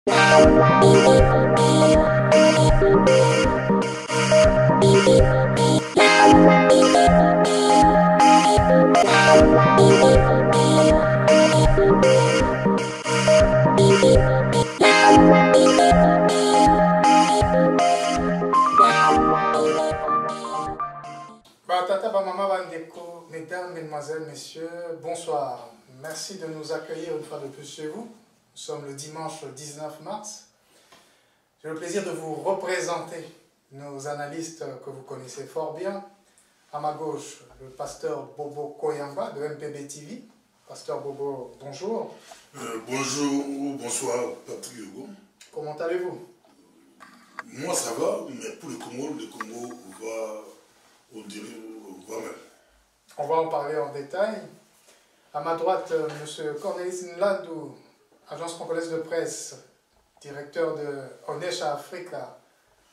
Mesdames, Mesdemoiselles, Messieurs, bonsoir. Merci de nous accueillir une fois de plus chez vous. Nous sommes le dimanche 19 mars. J'ai le plaisir de vous représenter nos analystes que vous connaissez fort bien. À ma gauche, le pasteur Bobo Koyamba de MPB TV. Pasteur Bobo, bonjour. Bonjour, bonsoir, Patrick Hugo. Comment allez-vous? Moi ça va, mais pour le Congo va mal. On va en parler en détail. À ma droite, M. Cornelis Nlandou, agence congolaise de presse, directeur de Onesha Africa.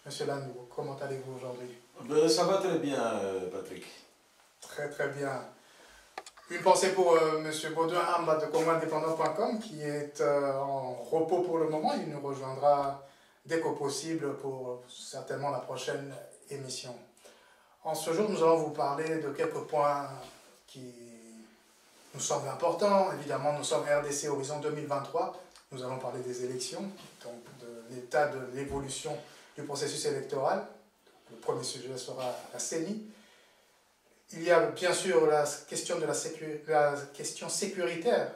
M. Nlandou, comment allez-vous aujourd'hui? Ça va très bien, Patrick. Très très bien. Une pensée pour M. Baudouin Amba de congoindépendant.com qui est en repos pour le moment. Il nous rejoindra dès que possible pour certainement la prochaine émission. En ce jour, nous allons vous parler de quelques points qui nous semblent importants. Évidemment, nous sommes RDC Horizon 2023. Nous allons parler des élections, donc de l'état de l'évolution du processus électoral. Le premier sujet sera la CENI. Il y a bien sûr la question de la question sécuritaire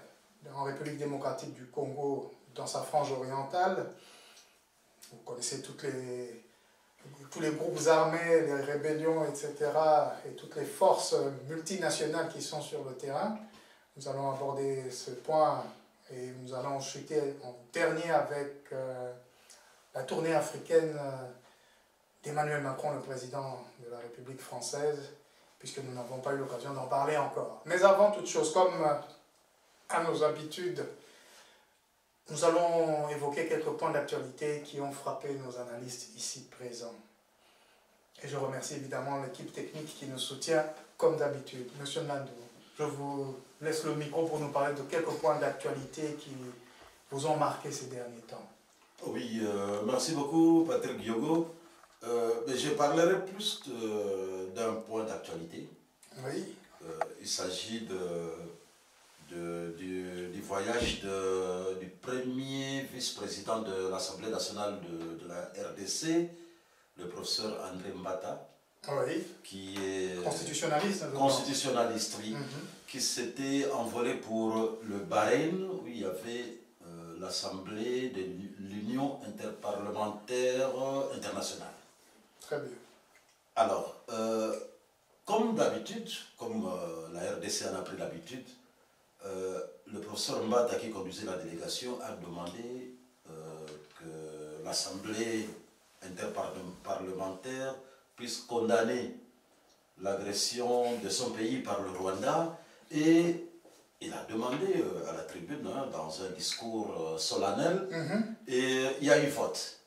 en République démocratique du Congo dans sa frange orientale. Vous connaissez tous les groupes armés, les rébellions, etc., et toutes les forces multinationales qui sont sur le terrain. Nous allons aborder ce point et nous allons chuter en dernier avec la tournée africaine d'Emmanuel Macron, le président de la République française, puisque nous n'avons pas eu l'occasion d'en parler encore. Mais avant toute chose, comme à nos habitudes, nous allons évoquer quelques points d'actualité qui ont frappé nos analystes ici présents. Et je remercie évidemment l'équipe technique qui nous soutient comme d'habitude. Monsieur Nlandou, je vous laisse le micro pour nous parler de quelques points d'actualité qui vous ont marqué ces derniers temps. Oui, merci beaucoup Patrick Diogo. Je parlerai plus d'un point d'actualité. Oui. Il s'agit du voyage du premier vice-président de l'Assemblée nationale de la RDC, le professeur André Mbata, oui, qui est constitutionnaliste, oui, qui s'était envolé pour le Bahreïn, où il y avait l'Assemblée de l'Union interparlementaire internationale. Très bien. Alors, comme d'habitude, comme la RDC en a pris l'habitude, le professeur Mbata qui conduisait la délégation a demandé que l'Assemblée interparlementaire puisse condamner l'agression de son pays par le Rwanda, et il a demandé à la tribune, dans un discours solennel, et il y a eu vote.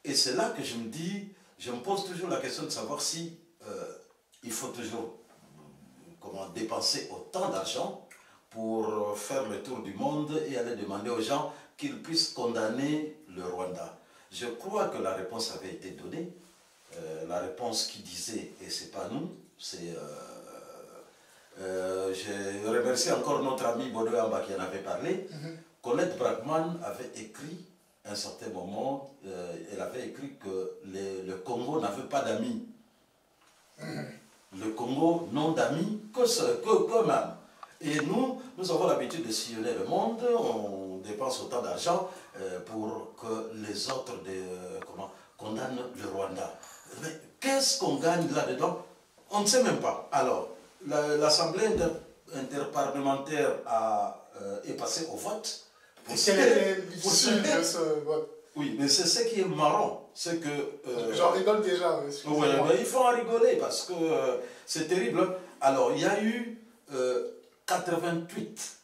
Et c'est là que je me pose toujours la question de savoir si il faut toujours dépenser autant d'argent pour faire le tour du monde et aller demander aux gens qu'ils puissent condamner le Rwanda. Je crois que la réponse avait été donnée. La réponse qui disait, et c'est pas nous, c'est... je remercie encore notre ami Bodo Amba qui en avait parlé. Colette Brackman avait écrit, à un certain moment, elle avait écrit que le Congo n'avait pas d'amis. Le Congo non d'amis qu'eux-mêmes. Et nous avons l'habitude de sillonner le monde, on dépense autant d'argent pour que les autres condamnent le Rwanda. Mais qu'est-ce qu'on gagne là-dedans? On ne sait même pas. Alors, l'Assemblée interparlementaire est passée au vote. Et quelle est l'issue de ce vote? Oui, mais c'est ce qui est marrant, c'est que... J'en rigole déjà. Oui, mais il faut en rigoler parce que c'est terrible. Alors, il y a eu 88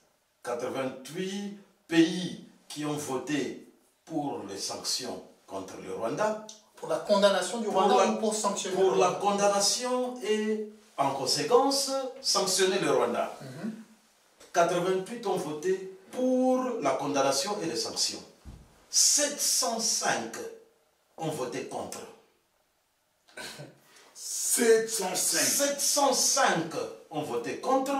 pays qui ont voté pour les sanctions contre le Rwanda. Pour la condamnation du Rwanda ou pour sanctionner Pour la condamnation et, en conséquence, sanctionner le Rwanda. 88 ont voté pour la condamnation et les sanctions. 705 ont voté contre. 705. 705 ont voté contre.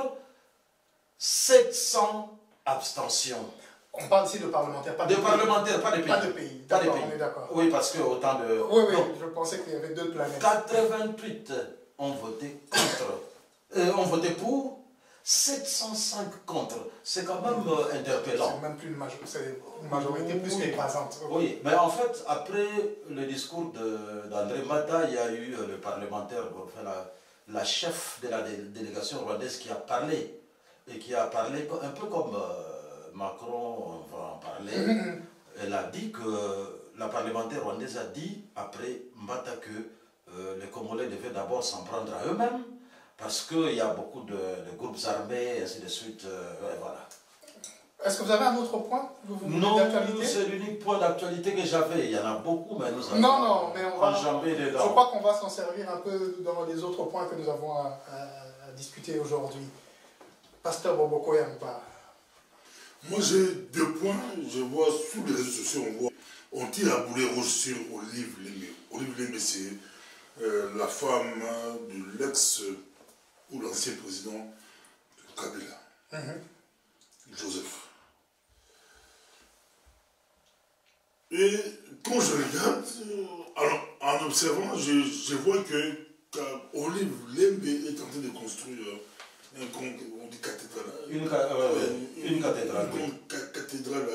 700 abstentions. On parle ici de parlementaires, pas de De pays. parlementaires, pas de pays. Pas de pays. Pas de D'accord, pays. on est d'accord. Oui, parce que autant de... Oui, oui, Donc, je pensais qu'il y avait deux planètes. 88 ont voté contre. Ont voté pour. 705 contre. C'est quand même interpellant. C'est même plus une majorité, c'est une majorité plus qu'écrasante. Oui, mais en fait, après le discours d'André Mata, il y a eu le parlementaire, enfin, la chef de la délégation rwandaise qui a parlé. Et qui a parlé un peu comme Macron, on va en parler. Elle a dit que, la parlementaire rwandaise a dit, après Mbata, que les Congolais devaient d'abord s'en prendre à eux-mêmes, parce qu'il y a beaucoup de groupes armés, et ainsi de suite, voilà. Est-ce que vous avez un autre point Non, d'actualité? c'est l'unique point d'actualité que j'avais. Il y en a beaucoup, mais nous avons Non, mais on va... enjambé Je dedans. crois qu'on va s'en servir un peu dans les autres points que nous avons à discuter aujourd'hui. Pasteur Boboko Yamba. Moi j'ai deux points. Je vois sur les réseaux sociaux, on tire à boulet rouge sur Olive Lemé. Olive Lemé, c'est la femme de l'ex ou l'ancien président Kabila, Joseph. Et quand je regarde, alors, en observant, je vois que Olive Lembe est en train de construire on dit cathédrale. Une cathédrale. Une cathédrale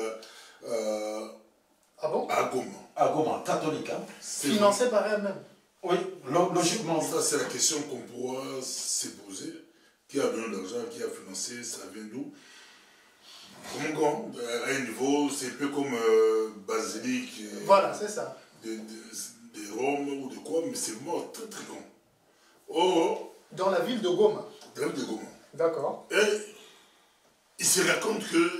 Ah bon? à Goma. À Goma, catholique. Hein? Financée par elle-même. Oui, logiquement. Ça, c'est la question qu'on pourra se poser. Qui a donné l'argent, qui a financé, ça vient d'où? Comment, à un niveau, c'est un peu comme basilique. Voilà, c'est ça. De Rome ou de quoi, mais c'est mort très très grand. Oh, Dans la ville de Goma. dans la ville de Goma. D'accord. Et il se raconte que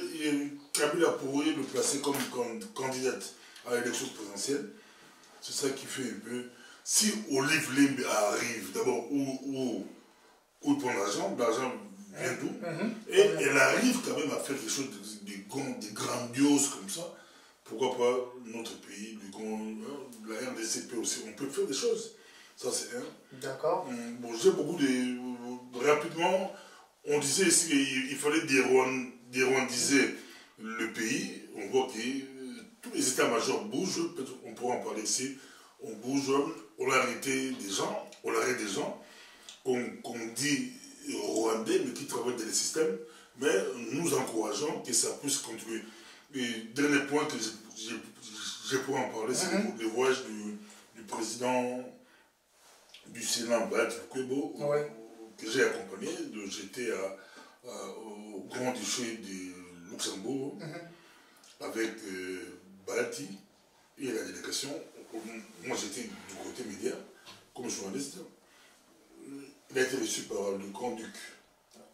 Kabila pourrait le placer comme candidate à l'élection présidentielle. C'est ça qui fait un peu. Si Olive Lembe arrive, d'abord, où il prend l'argent vient d'où? Et elle arrive quand même à faire quelque chose de grandiose comme ça. Pourquoi pas notre pays, la RDC peut aussi, on peut faire des choses. Ça c'est un. D'accord. Bon, j'ai beaucoup de... Rapidement, on disait ici qu'il fallait dérwandiser le pays. On voit que tous les états-majors bougent, peut-être on pourra en parler ici. On bouge, on a arrêté des gens, qu'on dit rwandais, mais qui travaillent dans les systèmes. Mais nous encourageons que ça puisse continuer. Et dernier point que je pourrais en parler, c'est le voyage du président du Sénat, Bart Kwebo, que j'ai accompagné. J'étais au Grand-Duché de Luxembourg avec Bati et la délégation. Moi j'étais du côté média, comme journaliste. Il a été reçu par le grand-duc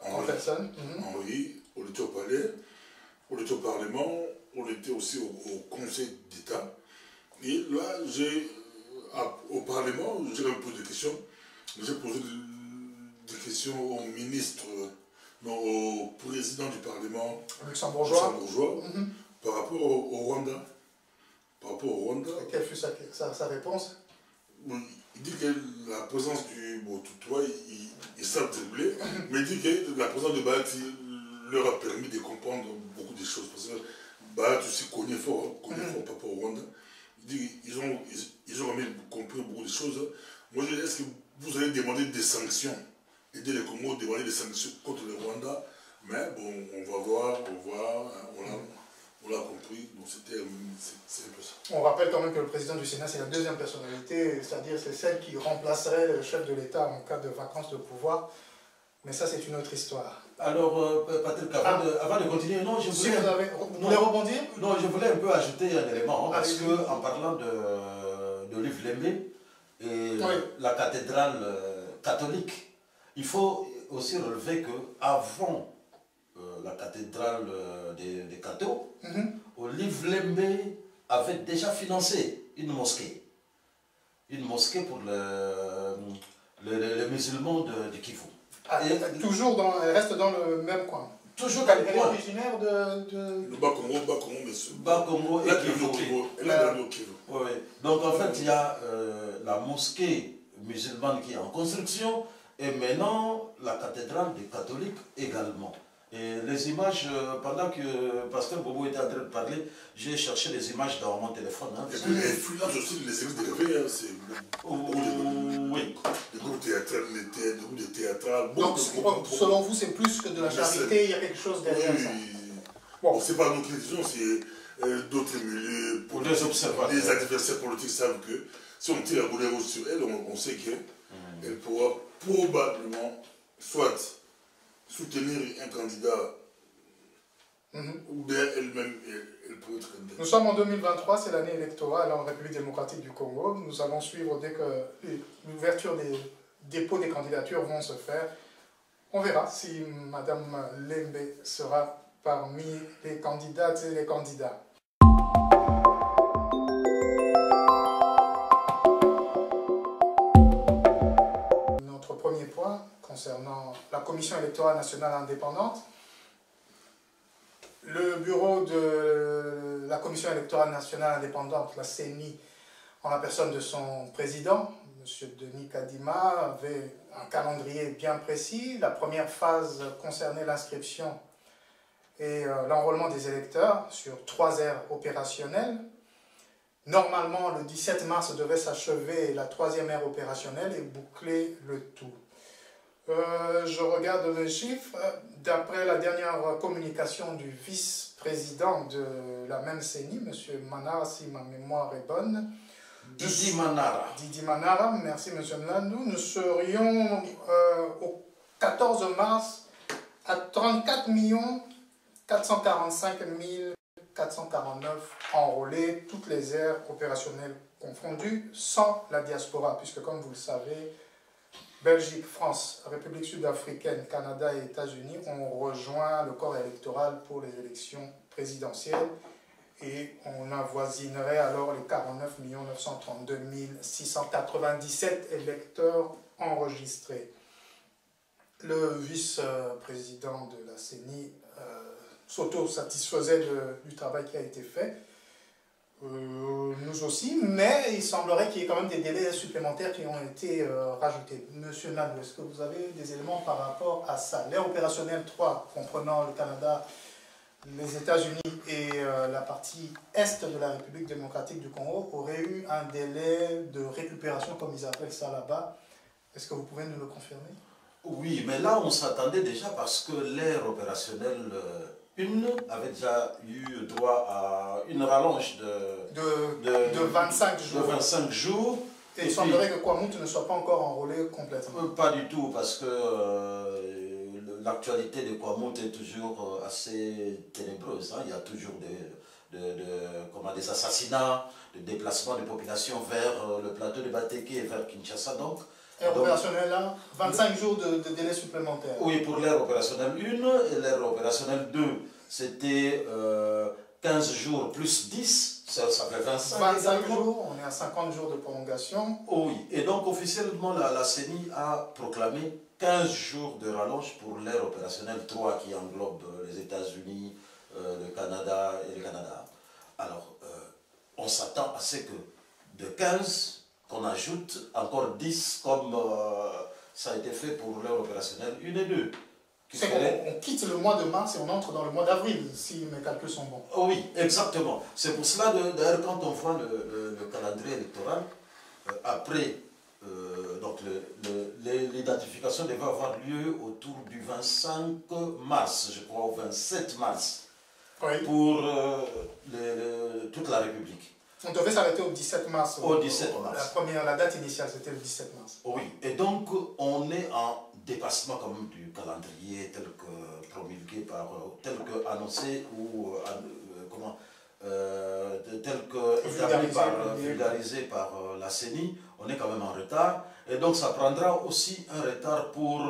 Henri. On était au palais, on était au Parlement, on était aussi au Conseil d'État. Et là, au Parlement, j'ai posé des questions. J'ai posé des questions au ministre, non, au président du Parlement luxembourgeois. Par rapport au Rwanda. Et quelle fut sa réponse? Il dit que la présence du Boutoutoua, ils savent dribbler, mais il dit que la présence de Bahati leur a permis de comprendre beaucoup de choses. Parce que Bahati aussi connaît fort par rapport au Rwanda. Il dit qu'ils ont compris beaucoup de choses. Moi, je dis, est-ce que vous allez demander des sanctions, aider les Congos à demander des sanctions contre le Rwanda? Mais bon, on va voir, on l'a compris, donc c'est un peu ça. On rappelle quand même que le président du Sénat, c'est la deuxième personnalité, c'est-à-dire c'est celle qui remplacerait le chef de l'État en cas de vacances de pouvoir. Mais ça, c'est une autre histoire. Alors, Patrick, avant de continuer, non, je voulais... Vous voulez rebondir? Non, je voulais un peu ajouter un élément, parce qu'en parlant de Olive Lembe et la cathédrale catholique, il faut aussi relever qu'avant la cathédrale des cathos, Olive Lembe avait déjà financé une mosquée. Une mosquée pour les musulmans de Kivu. Elle reste dans le même coin. Toujours dans le coin. Elle est originaire de... Le Bas-Congo, Bas-Congo et Kivu. il y a la mosquée musulmane qui est en construction et maintenant la cathédrale des catholiques également. Et les images, pendant que Pasteur Bobo était en train de parler, j'ai cherché les images dans mon téléphone. Hein, et puis l'influence aussi des services de réveil, hein, c'est oui. Des groupes théâtrales, Donc, selon vous, c'est plus que de la charité, il y a quelque chose derrière ça. Bon, c'est pas nous qui le disons, c'est d'autres milieux, pour les observateurs. Les adversaires politiques savent que si on tire la boule rouge sur elle, on sait qu'elle pourra probablement soit soutenir un candidat ou bien elle-même, elle peut être candidate. Nous sommes en 2023, c'est l'année électorale en République démocratique du Congo. Nous allons suivre dès que l'ouverture des dépôts des candidatures vont se faire. On verra si Mme Lembe sera parmi les candidates et les candidats. Notre premier point concernant la Commission électorale nationale indépendante. Le bureau de la Commission électorale nationale indépendante, la CENI, en la personne de son président, M. Denis Kadima, avait un calendrier bien précis. La première phase concernait l'inscription et l'enrôlement des électeurs sur 3 aires opérationnelles. Normalement, le 17 mars devait s'achever la 3e ère opérationnelle et boucler le tout. Je regarde les chiffres. D'après la dernière communication du vice-président de la même CENI, M. Manara, si ma mémoire est bonne. Didi Manara. Didi Manara, merci M. Nlandou. Nous serions au 14 mars à 34 445 449 enrôlés, toutes les aires opérationnelles confondues, sans la diaspora, puisque comme vous le savez, Belgique, France, République sud-africaine, Canada et États-Unis ont rejoint le corps électoral pour les élections présidentielles et on avoisinerait alors les 49 932 697 électeurs enregistrés. Le vice-président de la CENI s'auto-satisfaisait du travail qui a été fait. Nous aussi, mais il semblerait qu'il y ait quand même des délais supplémentaires qui ont été rajoutés. Monsieur Nlandou, est-ce que vous avez des éléments par rapport à ça? L'ère opérationnelle 3, comprenant le Canada, les États-Unis et la partie est de la République démocratique du Congo, aurait eu un délai de récupération, comme ils appellent ça là-bas. Est-ce que vous pouvez nous le confirmer? Oui, mais là on s'attendait déjà parce que l'ère opérationnelle 1 avait déjà eu droit à une rallonge de 25 jours. De 25 jours. Et il semblerait que Kwamouth ne soit pas encore enrôlé complètement. Pas du tout, parce que l'actualité de Kwamouth est toujours assez ténébreuse. Hein. Il y a toujours des assassinats, des déplacements de population vers le plateau de Bateke et vers Kinshasa. Donc, l'ère opérationnelle là, 25 jours de délai supplémentaire. Oui, pour l'ère opérationnelle 1 et l'ère opérationnelle 2, c'était 15 jours plus 10, ça fait 25 jours, on est à 50 jours de prolongation. Oui, et donc officiellement la CENI a proclamé 15 jours de rallonge pour l'ère opérationnelle 3 qui englobe les États-Unis, le Canada et le Canada. Alors, on s'attend à ce que de 15, qu'on ajoute encore 10 comme ça a été fait pour l'heure opérationnelle 1 et 2. On quitte le mois de mars et on entre dans le mois d'avril, si mes calculs sont bons. Oh oui, exactement. C'est pour cela, d'ailleurs, quand on voit le calendrier électoral, après, donc l'identification devait avoir lieu autour du 25 mars, je crois, au 27 mars, oui, pour toute la République. On devait s'arrêter au 17 mars. Au 17 mars. La date initiale, c'était le 17 mars. Oui, et donc on est en dépassement quand même du calendrier tel que promulgué tel que annoncé ou tel que vulgarisé par la CENI. On est quand même en retard. Et donc ça prendra aussi un retard pour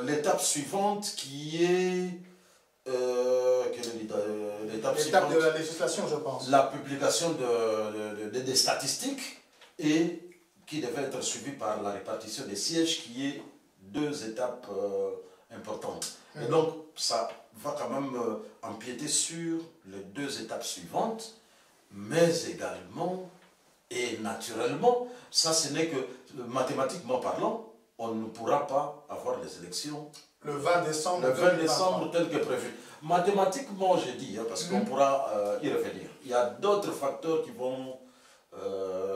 l'étape suivante qui est... l'étape de la législation, je pense. La publication des statistiques et qui devait être suivie par la répartition des sièges qui est 2 étapes importantes. Et donc ça va quand même empiéter sur les 2 étapes suivantes, mais également Et naturellement, ça ce n'est que, mathématiquement parlant, on ne pourra pas avoir les élections le 20 décembre, le 20 décembre tel que prévu. Mathématiquement, j'ai dit, hein, parce qu'on pourra y revenir. Il y a d'autres facteurs qui vont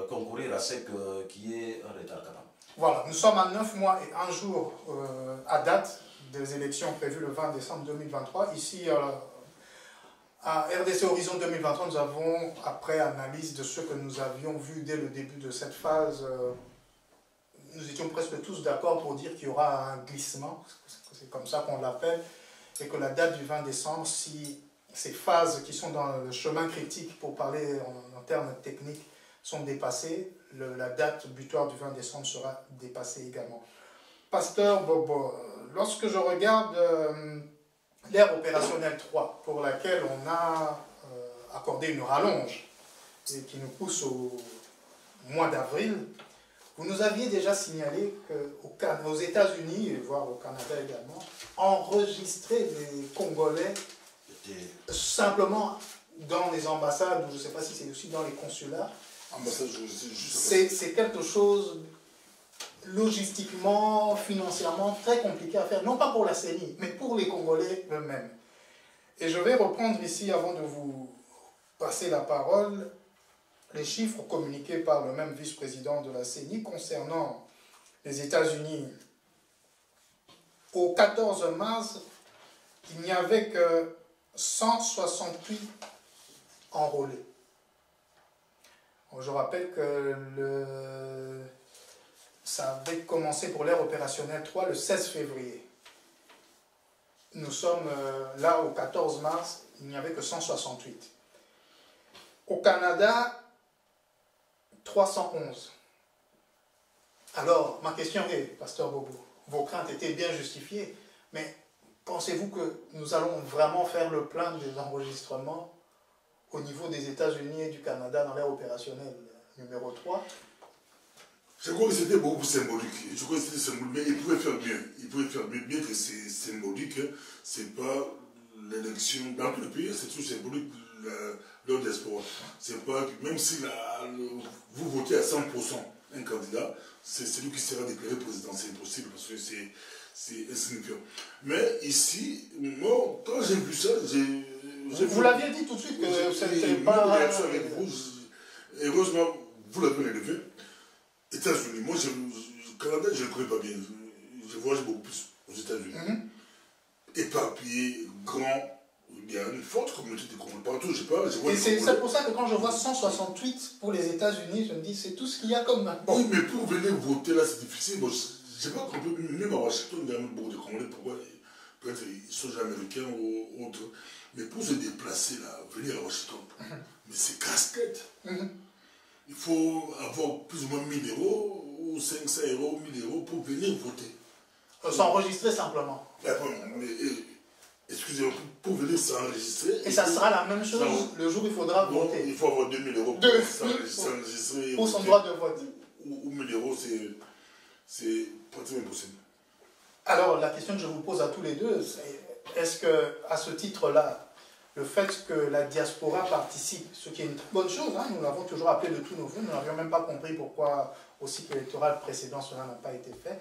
concourir à ce qu'il y ait un retard quand même. Voilà, nous sommes à 9 mois et 1 jour à date des élections prévues le 20 décembre 2023. Ici, à RDC Horizon 2023, nous avons, après analyse de ce que nous avions vu dès le début de cette phase, nous étions presque tous d'accord pour dire qu'il y aura un glissement, c'est comme ça qu'on l'appelle, et que la date du 20 décembre, si ces phases qui sont dans le chemin critique, pour parler en termes techniques, sont dépassées, la date butoir du 20 décembre sera dépassée également. Pasteur Bobo, lorsque je regarde l'ère opérationnelle 3, pour laquelle on a accordé une rallonge, et qui nous pousse au mois d'avril, vous nous aviez déjà signalé qu'aux États-Unis, et voire au Canada également, enregistrer des Congolais simplement dans les ambassades, ou je ne sais pas si c'est aussi dans les consulats, c'est quelque chose logistiquement, financièrement très compliqué à faire, non pas pour la CENI, mais pour les Congolais eux-mêmes. Et je vais reprendre ici, avant de vous passer la parole, les chiffres communiqués par le même vice-président de la CENI concernant les États-Unis. Au 14 mars, il n'y avait que 168 enrôlés. Je rappelle que ça avait commencé pour l'ère opérationnelle 3 le 16 février. Nous sommes là au 14 mars, il n'y avait que 168. Au Canada, 311. Alors, ma question est, Pasteur Bobo, vos craintes étaient bien justifiées, mais pensez-vous que nous allons vraiment faire le plein des enregistrements au niveau des États-Unis et du Canada dans l'ère opérationnelle numéro 3? Je crois que c'était beaucoup plus symbolique. Je crois que c'était symbolique, mais il pouvait faire mieux. Il pouvait faire mieux, bien que c'est symbolique. C'est pas l'élection. Dans tout le pays, c'est toujours symbolique leur diaspora. C'est pas, même si vous votez à 100% un candidat, c'est celui qui sera déclaré président. C'est impossible parce que c'est insignifiant. Mais ici, moi, quand j'ai vu ça, vous l'aviez dit tout de suite que c'était pas... avec vous, heureusement, vous l'avez relevé. États-Unis, moi, le Canada, je ne le connais pas bien. Je voyage beaucoup plus aux États-Unis. Éparpillé, grand, il y a une forte communauté de Congolais partout. Et c'est pour ça que quand je vois 168 pour les États-Unis, je me dis, c'est tout ce qu'il y a comme maintenant. Oui, mais pour venir voter là, c'est difficile. Bon, je n'ai pas compris, même à Washington, il y a beaucoup de Congolais. Pourquoi? Peut-être ils sont américains ou autres. Mais pour se déplacer là, venir à Washington, mais c'est casse-tête. Il faut avoir plus ou moins 1000 euros ou 500 euros, 1000 euros pour venir voter. S'enregistrer simplement. Excusez-moi, pour venir s'enregistrer. Et ça sera la même chose le jour où il faudra voter. Il faut avoir 2000 euros pour s'enregistrer. Pour son droit de vote. Ou 1000 euros, c'est pratiquement impossible. Alors, la question que je vous pose à tous les deux, c'est est-ce qu'à ce titre-là, le fait que la diaspora participe, ce qui est une très bonne chose, hein, nous l'avons toujours appelé de tous nos voeux, nous n'avions même pas compris pourquoi au cycle électoral précédent cela n'a pas été fait.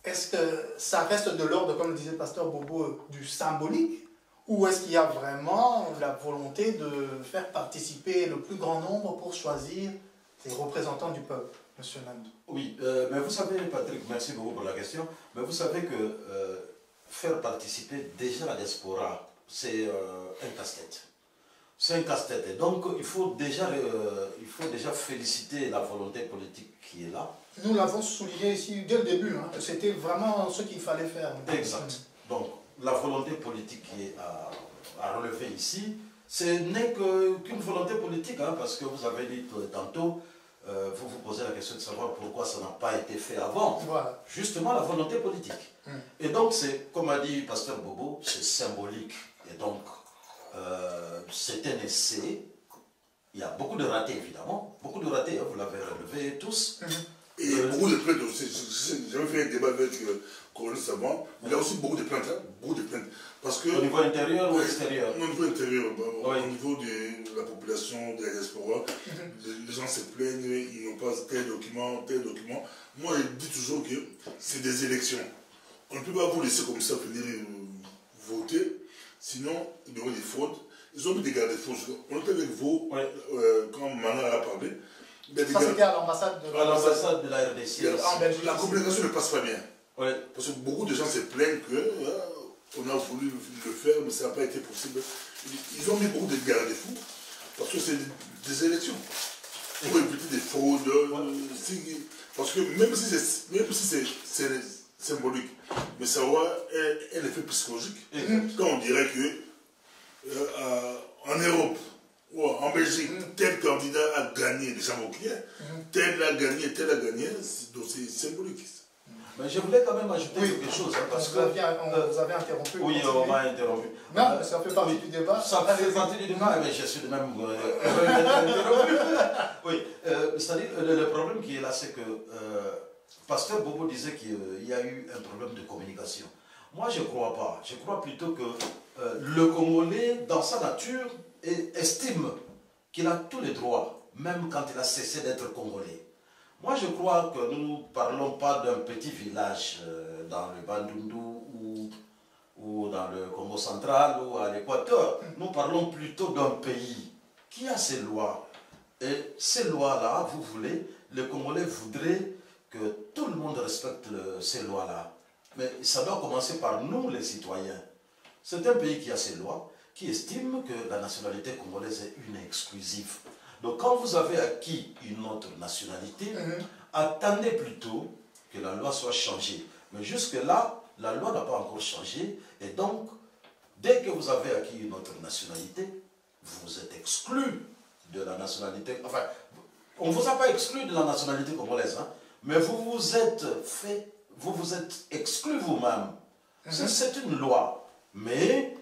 Est-ce que ça reste de l'ordre, comme le disait le pasteur Bobo, du symbolique, ou est-ce qu'il y a vraiment la volonté de faire participer le plus grand nombre pour choisir les représentants du peuple, monsieur Nandou? Oui, mais vous savez, Patrick, merci beaucoup pour la question, mais vous savez que faire participer déjà la diaspora, c'est un casse-tête. C'est un casse-tête. Et donc, il faut déjà féliciter la volonté politique qui est là. Nous l'avons souligné ici dès le début. Hein. C'était vraiment ce qu'il fallait faire. Exact. Donc, la volonté politique qui est à relever ici, ce n'est qu'une volonté politique, hein, parce que vous avez dit tantôt, vous vous posez la question de savoir pourquoi ça n'a pas été fait avant. Voilà. Justement, la volonté politique. Et donc, c'est, comme a dit Pasteur Bobo, c'est symbolique. Et donc, c'est un essai. Il y a beaucoup de ratés, évidemment. Beaucoup de ratés, hein, vous l'avez relevé tous. Et beaucoup de plaintes aussi. J'avais fait un débat avec Colonel Savant. Il y a aussi beaucoup de plaintes. Hein, beaucoup de plaintes. Parce que, au niveau intérieur ou extérieur? Au niveau intérieur. Au niveau de la population, de la diaspora, les gens se plaignent, ils n'ont pas tel document, tel document. Moi, je dis toujours que c'est des élections. On ne peut pas vous laisser comme ça venir voter, sinon il y aura des fraudes. Ils ont mis des garde-fous. On était avec vous, quand Manon a parlé. Ça, c'était à l'ambassade de la RDC. En Belgique. La communication ne passe pas bien. Ouais. Parce que beaucoup de gens se plaignent qu'on a voulu le faire, mais ça n'a pas été possible. Ils ont mis beaucoup de garde-fous parce que c'est des élections. Pour éviter des fraudes. Parce que même si c'est symbolique, mais ça aura un effet psychologique. Quand on dirait que en Europe ou en Belgique, tel candidat a gagné, les gens vont crier, tel a gagné, donc c'est symbolique. Mais je voulais quand même ajouter quelque chose. Parce que vous avez interrompu. Oui, on m'a interrompu. Non, mais ça fait partie du débat. Ça fait partie du débat, mais je suis de même interrompu. Oui, c'est-à-dire, le problème qui est là, c'est que Pasteur Bobo disait qu'il y a eu un problème de communication. Moi, je ne crois pas. Je crois plutôt que le Congolais, dans sa nature, estime qu'il a tous les droits, même quand il a cessé d'être Congolais. Moi, je crois que nous ne parlons pas d'un petit village dans le Bandundu ou dans le Congo central ou à l'Équateur. Nous parlons plutôt d'un pays qui a ses lois. Et ces lois-là, vous voulez, les Congolais voudraient que tout le monde respecte ces lois-là. Mais ça doit commencer par nous, les citoyens. C'est un pays qui a ses lois, qui estime que la nationalité congolaise est une exclusive. Donc quand vous avez acquis une autre nationalité, attendez plutôt que la loi soit changée. Mais jusque-là, la loi n'a pas encore changé. Et donc, dès que vous avez acquis une autre nationalité, vous êtes exclu de la nationalité. Enfin, on ne vous a pas exclu de la nationalité congolaise, hein, mais vous vous êtes exclu vous-même. C'est une loi. Mais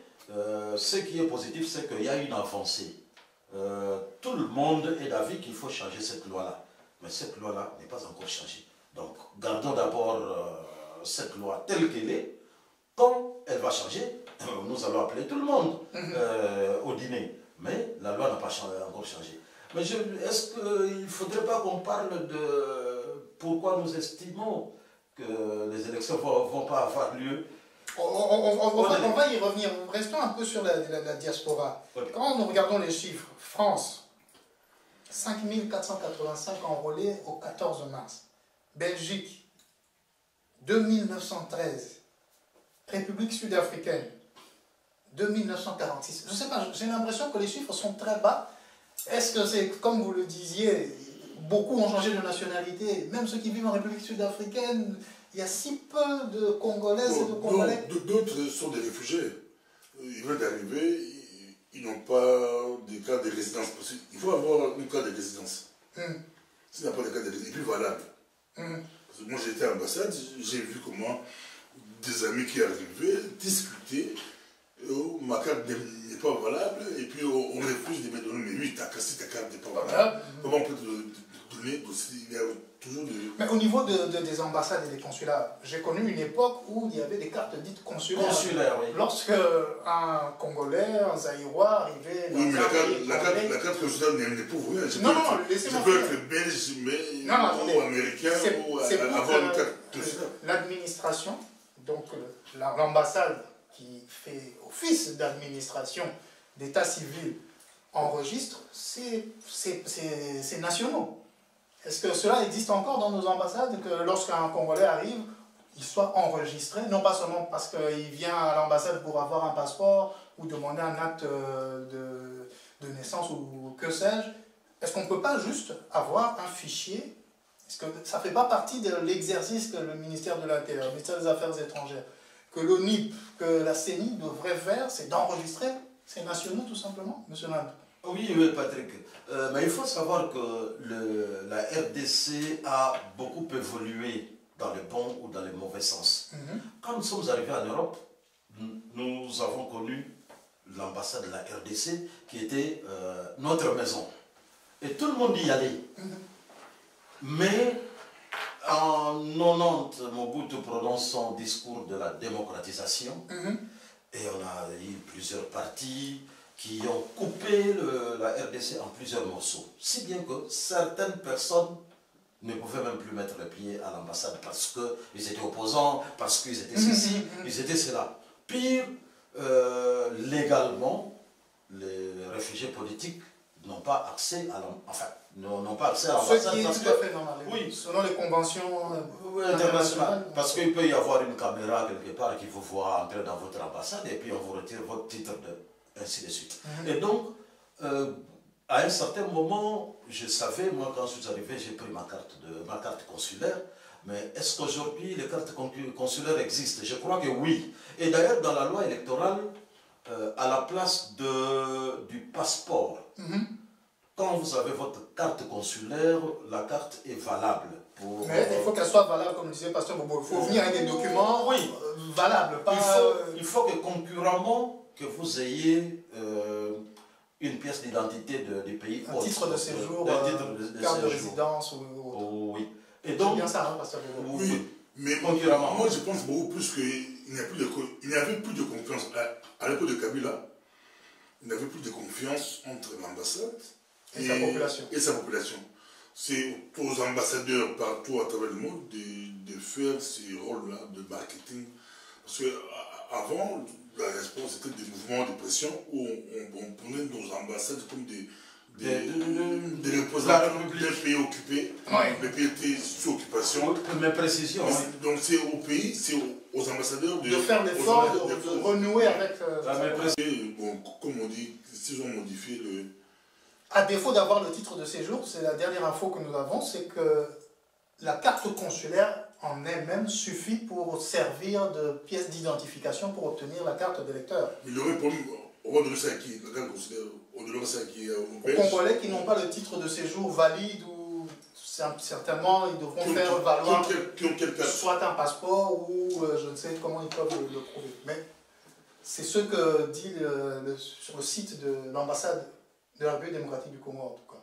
ce qui est positif, c'est qu'il y a une avancée. Tout le monde est d'avis qu'il faut changer cette loi-là. Mais cette loi-là n'est pas encore changée. Donc, gardons d'abord cette loi telle qu'elle est. Quand elle va changer, nous allons appeler tout le monde au dîner. Mais la loi n'a pas encore changé. Mais est-ce qu'il ne faudrait pas qu'on parle de pourquoi nous estimons que les élections ne vont pas avoir lieu? On va y revenir. Restons un peu sur la diaspora. Okay. Quand nous regardons les chiffres, France, 5485 enrôlés au 14 mars. Belgique, 2913. République sud-africaine, 2946. Je ne sais pas, j'ai l'impression que les chiffres sont très bas. Est-ce que c'est, comme vous le disiez, beaucoup ont changé de nationalité, même ceux qui vivent en République sud-africaine, il y a si peu de Congolaises et de Congolais. D'autres sont des réfugiés. Ils veulent arriver, ils n'ont pas de cas de résidence possible. Il faut avoir un cas de résidence. S'il n'y a pas de cas de résidence, il est plus valable. Parce que moi j'étais à l'ambassade, j'ai vu comment des amis qui arrivaient discutaient. Ma carte n'est pas valable, et puis on refuse de me donner, mais oui, ta carte n'est pas valable. Comment on peut te donner aussi? Il y a toujours des... Mais au niveau des ambassades et des consulats, j'ai connu une époque où il y avait des cartes dites consulaires. Consulaires, oui. Lorsque un Congolais, un Zaïrois arrivait... Oui, mais la carte consulaire n'est pas pour rien. Non, laissez-moi je peux être belge, mais ou américain, ou avoir une carte consulaire. L'administration, donc l'ambassade qui fait office d'administration d'état civil enregistre, c'est nationaux. Est-ce que cela existe encore dans nos ambassades, que lorsqu'un Congolais arrive, il soit enregistré, non pas seulement parce qu'il vient à l'ambassade pour avoir un passeport ou demander un acte de naissance ou que sais-je? Est-ce qu'on ne peut pas juste avoir un fichier? Est-ce que ça ne fait pas partie de l'exercice que le ministère de l'Intérieur, le ministère des Affaires étrangères, que l'ONIP, que la CENI devrait faire, c'est d'enregistrer ces nationaux tout simplement, monsieur Land? Oui, Patrick. Mais il faut savoir que la RDC a beaucoup évolué dans le bon ou dans le mauvais sens. Quand nous sommes arrivés en Europe, nous avons connu l'ambassade de la RDC qui était notre maison. Et tout le monde y allait. Mais en 90, Mobutu prononce son discours de la démocratisation. Et on a eu plusieurs partis. qui ont coupé la RDC en plusieurs morceaux. Si bien que certaines personnes ne pouvaient même plus mettre les pieds à l'ambassade parce qu'ils étaient opposants, parce qu'ils étaient ceci, ils étaient cela. Pire, légalement, les réfugiés politiques n'ont pas accès à l'ambassade. N'ont pas accès à l'ambassade. Ce qui est tout à fait normal. Oui. Selon les conventions internationales. Parce qu'il peut y avoir une caméra quelque part qui vous voit entrer dans votre ambassade et puis on vous retire votre titre ainsi de suite. Et donc, à un certain moment, je savais, moi quand je suis arrivé, j'ai pris ma carte consulaire. Mais est-ce qu'aujourd'hui les cartes consulaires existent? Je crois que oui. Et d'ailleurs, dans la loi électorale, à la place du passeport, quand vous avez votre carte consulaire, la carte est valable. Mais il faut qu'elle soit valable, comme disait Pasteur Bobo. Il faut venir avec des documents valables. Pas il faut que concurremment, que vous ayez une pièce d'identité du pays. Un titre de séjour, carte de résidence ou oui. Et donc, c'est bien ça, hein, Pasteur Bobo. Oui, mais moi je pense beaucoup plus qu'il n'y avait plus de confiance. À l'époque de Kabila, il n'y avait plus de confiance entre l'ambassade et sa population. C'est aux ambassadeurs partout à travers le monde de faire ces rôles-là de marketing. Parce qu'avant, la réponse était des mouvements de pression où on prenait nos ambassades comme des représentants d'un pays occupé. Le pays était sous occupation. Mais précision. Donc c'est au pays, c'est aux ambassadeurs de faire l'effort de renouer avec... bon, comme on dit, s'ils ont modifié le... À défaut d'avoir le titre de séjour, c'est la dernière info que nous avons, c'est que la carte consulaire en elle-même suffit pour servir de pièce d'identification pour obtenir la carte d'électeur. Mais le problème, on va donner ça à qui? La carte consulaire, on donne ça à qui? Aux Congolais qui n'ont pas le titre de séjour valide ou certainement ils devront faire valoir soit un passeport ou je ne sais comment ils peuvent le prouver. Mais c'est ce que dit sur le site de l'ambassade de la République démocratique du Congo en tout cas.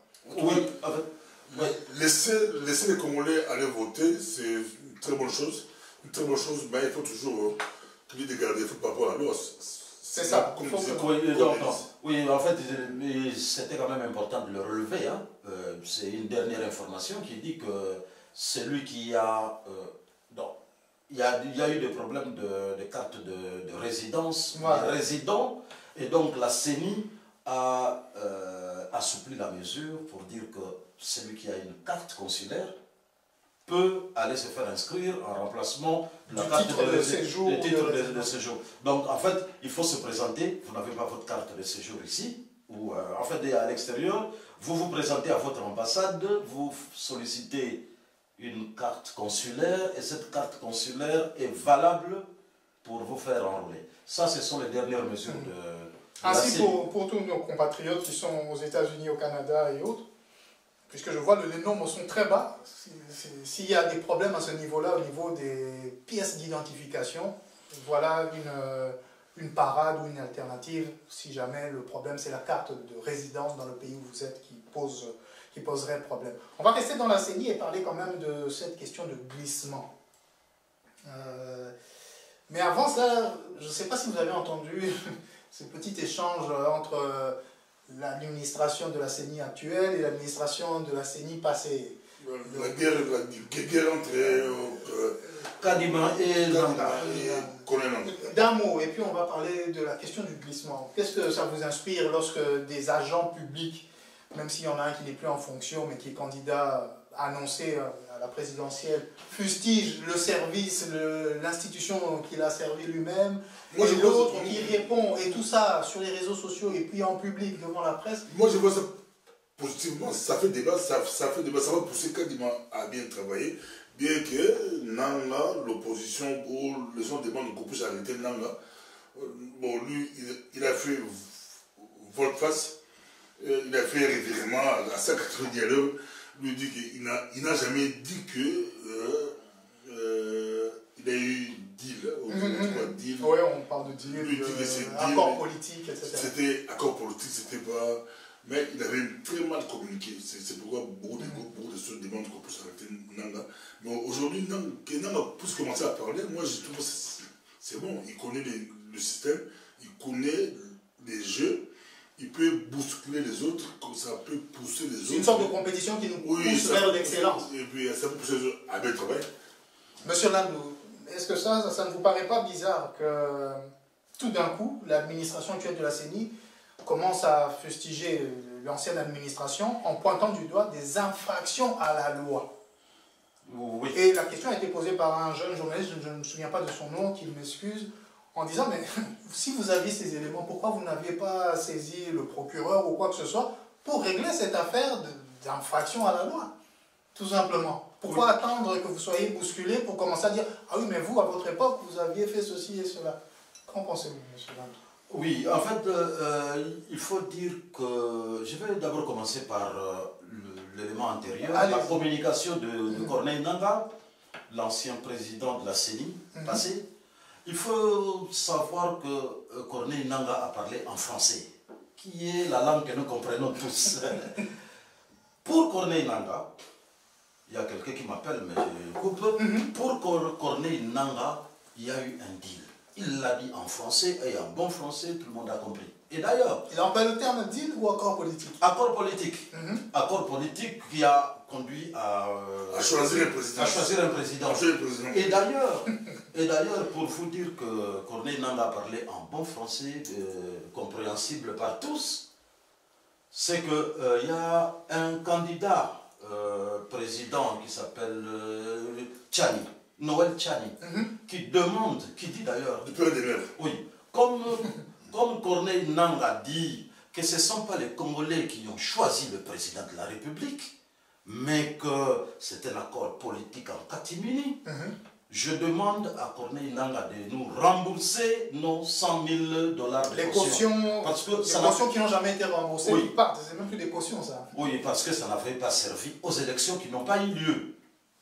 Oui, laisser les Congolais aller voter, c'est une très bonne chose. Une très bonne chose, mais il faut toujours qu'il y ait des garde-fous par rapport à la loi. C'est ça. Oui, en fait, c'était quand même important de le relever. Hein. C'est une dernière information qui dit que celui qui a... il y a eu des problèmes de carte de résidence, des résidents, et donc la CENI a assoupli la mesure pour dire que celui qui a une carte consulaire peut aller se faire inscrire en remplacement de la carte de séjour. De séjour. Donc en fait, il faut se présenter, vous n'avez pas votre carte de séjour ici, ou en fait à l'extérieur, vous vous présentez à votre ambassade, vous sollicitez une carte consulaire, et cette carte consulaire est valable pour vous faire enrôler. Ça, ce sont les dernières mesures de... Ainsi pour tous nos compatriotes qui sont aux États-Unis, au Canada et autres, puisque je vois les nombres sont très bas, s'il y a des problèmes à ce niveau-là, au niveau des pièces d'identification, voilà une parade ou une alternative, si jamais le problème c'est la carte de résidence dans le pays où vous êtes qui poserait problème. On va rester dans la CENI et parler quand même de cette question de glissement. Mais avant ça, je ne sais pas si vous avez entendu ce petit échange entre l'administration de la CENI actuelle et l'administration de la CENI passée. La guerre entre Kadima et Nanga. D'un mot, et puis on va parler de la question du glissement. Qu'est-ce que ça vous inspire lorsque des agents publics, même s'il y en a un qui n'est plus en fonction, mais qui est candidat annoncé à la présidentielle, fustige le service, l'institution qu'il a servi lui-même, et l'autre qui répond, et tout ça sur les réseaux sociaux et puis en public devant la presse? Moi je vois ça positivement, ça fait débat, ça va pousser Kadima à bien travailler, bien que Nanga, l'opposition, ou les gens demandent qu'on puisse arrêter Nanga. Bon, lui, il a fait volte-face, il a fait référement à 190 à l'heure. Lui dit qu'il n'a jamais dit que il a eu deal. Oui, on parle de deal, accord politique, etc. C'était accord politique, c'était pas... Mais il avait très mal communiqué. C'est pourquoi beaucoup de choses demandent qu'on puisse arrêter Nanga. Mais aujourd'hui, Nanga puisse commencer à parler, moi je trouve que c'est bon. Il connaît le système, il connaît les jeux. il peut bousculer les autres, comme ça peut pousser les autres. C'est une sorte de compétition qui nous pousse vers l'excellence. Et puis ça peut pousser les autres à bien travailler. Monsieur Landou, est-ce que ça ne vous paraît pas bizarre que tout d'un coup, l'administration actuelle de la CENI commence à fustiger l'ancienne administration en pointant du doigt des infractions à la loi? Oui. Et la question a été posée par un jeune journaliste, je ne me souviens pas de son nom, qui m'excuse, en disant, mais si vous aviez ces éléments, pourquoi vous n'aviez pas saisi le procureur ou quoi que ce soit pour régler cette affaire d'infraction à la loi? Tout simplement. Pourquoi attendre que vous soyez bousculé pour commencer à dire, ah oui, mais vous, à votre époque, vous aviez fait ceci et cela? Qu'en pensez-vous, monsieur Landou? Oui, en fait, il faut dire que... Je vais d'abord commencer par l'élément antérieur, la communication de Corneille Nangaa, l'ancien président de la CENI, passé. Il faut savoir que Corneille Nangaa a parlé en français, qui est la langue que nous comprenons tous. Pour Corneille Nangaa, il y a quelqu'un qui m'appelle, mais je coupe. Pour Corneille Nangaa, il y a eu un deal. Il l'a dit en français, et en bon français, tout le monde a compris. Et d'ailleurs... Il a employé le terme deal ou accord politique? Accord politique. Accord politique qui a conduit à choisir un président. À choisir un président. Et d'ailleurs, pour vous dire que Corneille Nangaa parlait en bon français, compréhensible par tous, c'est qu'il y a un candidat président qui s'appelle Tchani, Noël Tchani, qui demande, qui dit d'ailleurs... Du père des mères. Oui, comme Corneille Nangaa dit que ce ne sont pas les Congolais qui ont choisi le président de la République, mais que c'est un accord politique en catimini, je demande à Corneille Nangaa de nous rembourser nos 100 000 $ de caution. Parce que les cautions qui n'ont jamais été remboursées, oui. C'est même plus des cautions, ça. Oui, parce que ça n'avait pas servi aux élections qui n'ont pas eu lieu,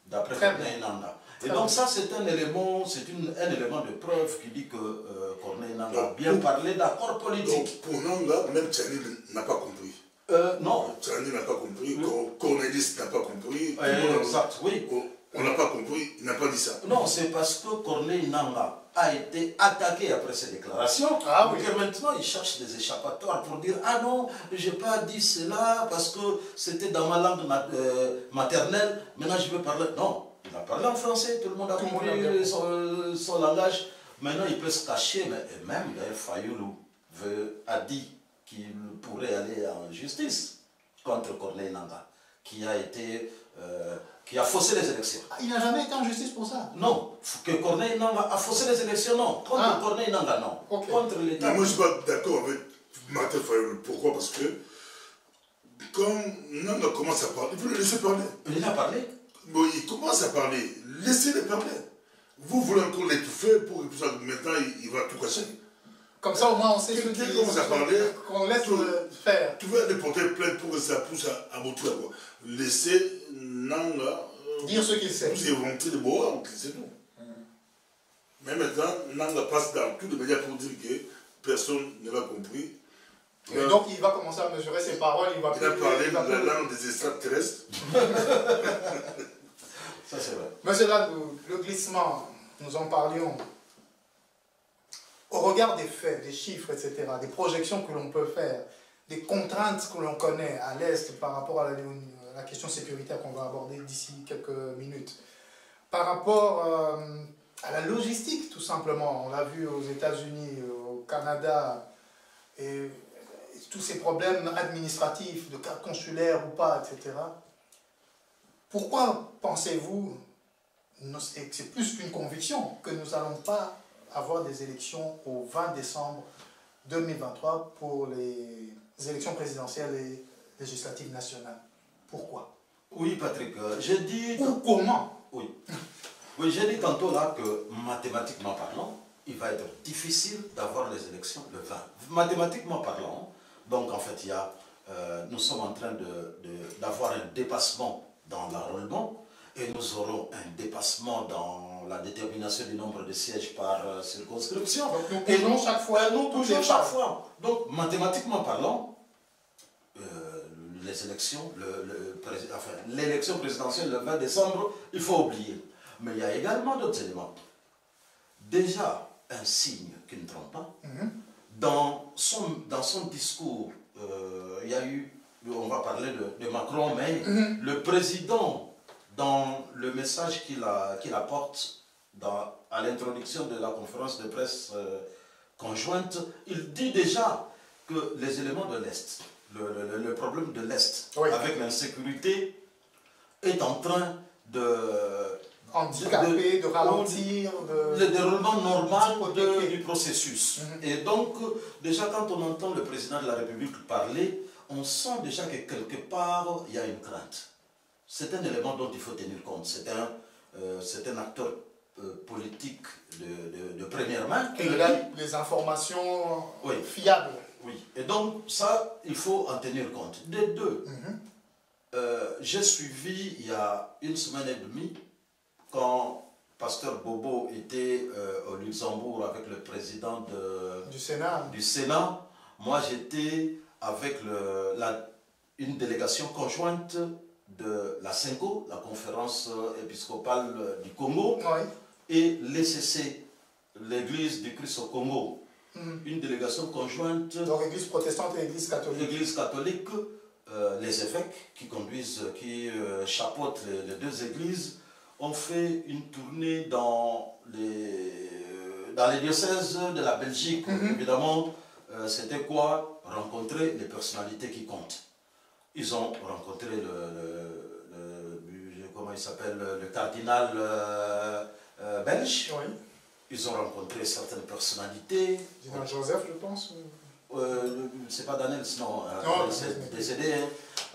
d'après Corneille Nangaa. Et donc ça, c'est un élément, un élément de preuve qui dit que Corneille Nangaa a bien parlé d'accord politique. Donc, pour Nangaa, même Tchani n'a pas compris. Non. Tchani n'a pas compris, Cornelis n'a pas compris. Exact, oui. On n'a pas compris, il n'a pas dit ça. Non, c'est parce que Corneille Nangaa a été attaqué après ses déclarations, que maintenant il cherche des échappatoires pour dire « Ah non, je n'ai pas dit cela parce que c'était dans ma langue maternelle, maintenant je veux parler... » Non, il a parlé en français, tout le monde a compris son langage. Maintenant il peut se cacher, mais même Fayoulou a dit qu'il pourrait aller en justice contre Corneille Nangaa, qui a faussé les élections. Il n'a jamais été en justice pour ça? Non, que Corneille Nangaa a faussé les élections, non. Contre Corneille Nangaa, non. Contre l'État. Mais moi, je ne suis pas d'accord avec Martin Fayoulou. Pourquoi? Parce que quand Nangaa commence à parler, il faut le laisser parler. Il a parlé. Bon, il commence à parler. Laissez-le parler. Vous voulez encore l'étouffer pour que maintenant il va tout casser. Comme ça, au moins, on sait ce qu'il commence à parler. Qu'on laisse faire. Tu vas aller porter plainte pour que ça pousse à bout. Laissez Nangaa dire ce qu'il sait. Vous inventez des mots, c'est tout. Mais maintenant, Nangaa passe dans tous les médias pour dire que personne ne l'a compris. Et donc, il va commencer à mesurer ses paroles. Il a parlé de la langue des extraterrestres. Ça, c'est vrai. Monsieur Landou, le glissement, nous en parlions. Au regard des faits, des chiffres, etc., des projections que l'on peut faire, des contraintes que l'on connaît à l'Est par rapport à la question sécuritaire qu'on va aborder d'ici quelques minutes, par rapport à la logistique, tout simplement. On l'a vu aux États-Unis, au Canada, et tous ces problèmes administratifs, de cas consulaires ou pas, etc. Pourquoi pensez-vous, et c'est plus qu'une conviction, que nous n'allons pas avoir des élections au 20 décembre 2023 pour les élections présidentielles et législatives nationales? Pourquoi? Oui, Patrick, j'ai dit... Ou comment? Oui. Oui, j'ai dit tantôt là que, mathématiquement parlant, il va être difficile d'avoir les élections le 20. Mathématiquement parlant, donc en fait, nous sommes en train d'avoir un dépassement dans l'enrôlement et nous aurons un dépassement dans la détermination du nombre de sièges par circonscription. Donc nous bougeons chaque fois, nous bougeons chaque fois. Donc, mathématiquement parlant, les élections, l'élection présidentielle le 20 décembre, il faut oublier. Mais il y a également d'autres éléments. Déjà, un signe qui ne trompe pas, dans son discours il y a eu, on va parler de Macron, mais le président, dans le message qu'il apporte à l'introduction de la conférence de presse conjointe, il dit déjà que les éléments de l'Est, le problème de l'Est, oui, avec l'insécurité, est en train de handicaper, de ralentir le déroulement normal du processus. Et donc, déjà quand on entend le président de la République parler, on sent déjà que quelque part, il y a une crainte. C'est un élément dont il faut tenir compte. C'est un acteur politique de première main. Et il a les informations fiables. Oui, et donc ça, il faut en tenir compte. Des deux, j'ai suivi il y a une semaine et demie, quand Pasteur Bobo était au Luxembourg avec le président du Sénat, moi j'étais avec une délégation conjointe de la CENCO, la conférence épiscopale du Congo, et l'ECC, l'église du Christ au Congo. Une délégation conjointe. Donc église protestante et église catholique. L'église catholique, les évêques qui chapeautent les deux églises, ont fait une tournée dans les diocèses de la Belgique. Évidemment, c'était quoi? Rencontrer les personnalités qui comptent. Ils ont rencontré comment il s'appelle, le cardinal belge. Oui. Ils ont rencontré certaines personnalités. Daniel Joseph, je pense. C'est pas Daniel, non, c'est décédé. Hein.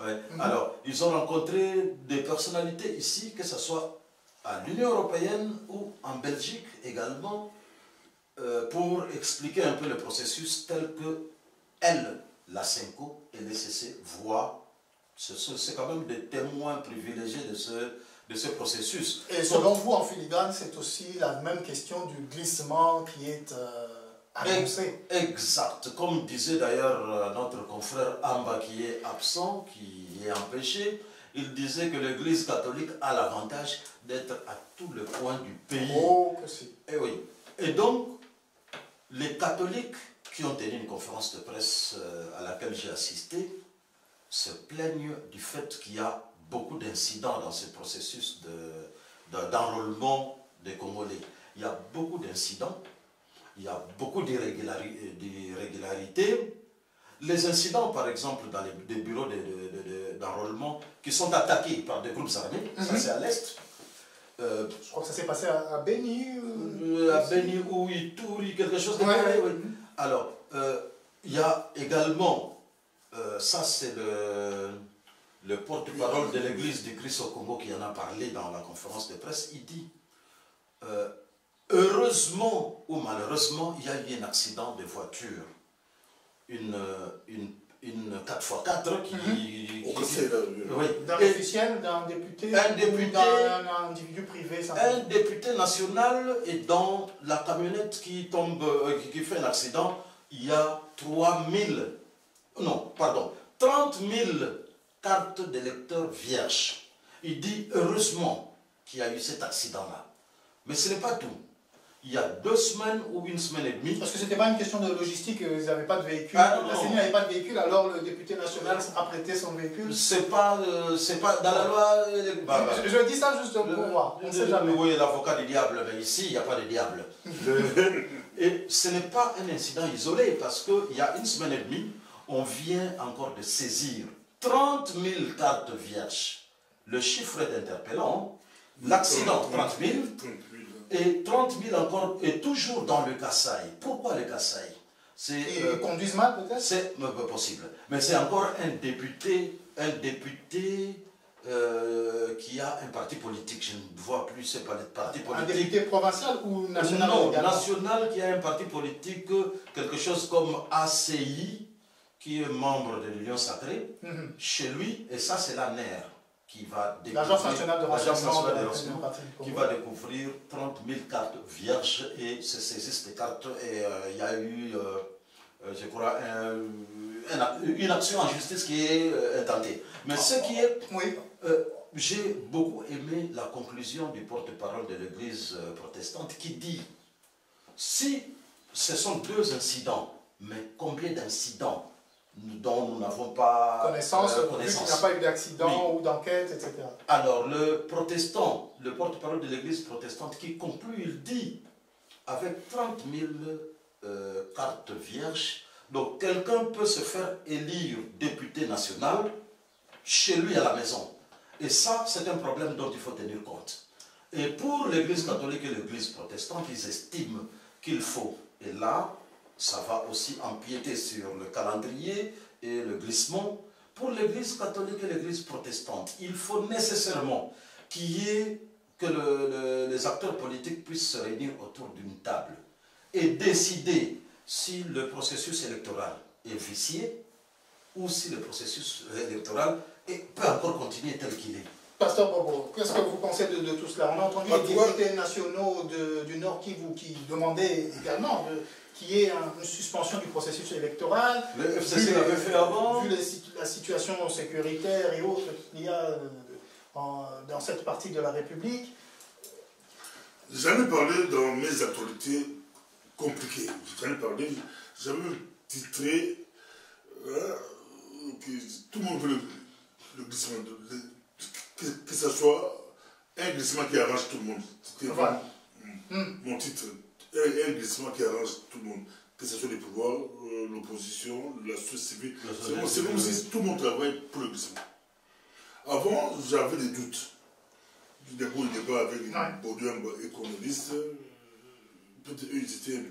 Ouais. Alors, ils ont rencontré des personnalités ici, que ce soit à l'Union européenne ou en Belgique également, pour expliquer un peu le processus tel que elle, la CENCO et l'ECC voient. C'est quand même des témoins privilégiés de ce processus. Et selon vous, en filigrane, c'est aussi la même question du glissement qui est annoncé. Exact. Comme disait d'ailleurs notre confrère Amba, qui est absent, qui est empêché, il disait que l'Église catholique a l'avantage d'être à tous les coins du pays. Oh, que si. Et oui. Et donc, les catholiques qui ont tenu une conférence de presse à laquelle j'ai assisté se plaignent du fait qu'il y a beaucoup d'incidents dans ce processus d'enrôlement des Congolais. Il y a beaucoup d'incidents, il y a beaucoup d'irrégularités. Les incidents, par exemple, dans des bureaux d'enrôlement qui sont attaqués par des groupes armés, ça c'est à l'Est. Je crois que ça s'est passé à Beni. À Beni ou Ituri, quelque chose de pareil. Oui. Alors, il y a également, ça c'est le porte-parole de l'église du Christ au Congo qui en a parlé dans la conférence de presse, il dit heureusement ou malheureusement, il y a eu un accident de voiture. Une 4x4 d'un officiel, d'un député, d'un individu privé. Un député national, et dans la camionnette qui tombe, qui fait un accident, il y a 30 000 cartes d'électeurs vierges. Il dit heureusement qu'il y a eu cet accident-là. Mais ce n'est pas tout. Il y a 2 semaines ou 1 semaine et demie. Parce que ce n'était pas une question de logistique, ils n'avaient pas de véhicule. La CENI n'avait pas de véhicule, alors le député national a prêté son véhicule. C'est pas dans la loi. Je dis ça juste pour voir, on ne sait jamais. Oui, l'avocat du diable, mais ici, il n'y a pas de diable. Et ce n'est pas un incident isolé, parce qu'il y a 1 semaine et demie, on vient encore de saisir 30 000 cartes vierges. Le chiffre est interpellant. L'accident, 30 000. Et 30 000 encore, et toujours dans le Kasaï. Pourquoi le Kasaï? Ils conduisent mal peut-être? C'est possible. Mais c'est encore un député qui a un parti politique. Je ne vois plus ce parti politique. Un député provincial ou national? Non, national qui a un parti politique, quelque chose comme ACI, qui est membre de l'Union Sacrée, chez lui, et ça c'est la NER. Qui va l'Agence nationale de renseignement qui va découvrir 30 000 cartes vierges et se saisissent des cartes. Et il y a eu, je crois, une action en justice qui est intentée. Mais ce qui est... j'ai beaucoup aimé la conclusion du porte-parole de l'Église protestante qui dit, si ce sont 2 incidents, mais combien d'incidents dont nous n'avons pas connaissance. Vu qu'il n'y a pas eu d'accident ou d'enquête, etc. Alors, le protestant, le porte-parole de l'église protestante qui conclut, il dit, avec 30 000 cartes vierges, donc quelqu'un peut se faire élire député national chez lui à la maison. Et ça, c'est un problème dont il faut tenir compte. Et pour l'église catholique et l'église protestante, ils estiment qu'il faut, et là, ça va aussi empiéter sur le calendrier et le glissement. Pour l'église catholique et l'église protestante, il faut nécessairement que les acteurs politiques puissent se réunir autour d'une table et décider si le processus électoral est vicié ou si le processus électoral peut encore continuer tel qu'il est. Pasteur Bobo, qu'est-ce que vous pensez de tout cela? On a entendu les députés nationaux du Nord qui demandaient également qu'il y ait une suspension du processus électoral. Le FCC l'avait fait avant. Vu la situation sécuritaire et autres qu'il y a dans cette partie de la République. J'en ai parlé dans mes actualités compliquées. J'en ai parlé, j'avais titré que tout le monde veut le glissement, que ce soit un glissement qui arrange tout le monde. C'était voilà. Mon titre, un glissement qui arrange tout le monde. Que ce soit les pouvoirs, l'opposition, la société civile. C'est comme si tout le monde travaille pour le glissement. Avant, j'avais des doutes. Des beaux débats avec Baudouin, économistes. Peut-être eux, ils étaient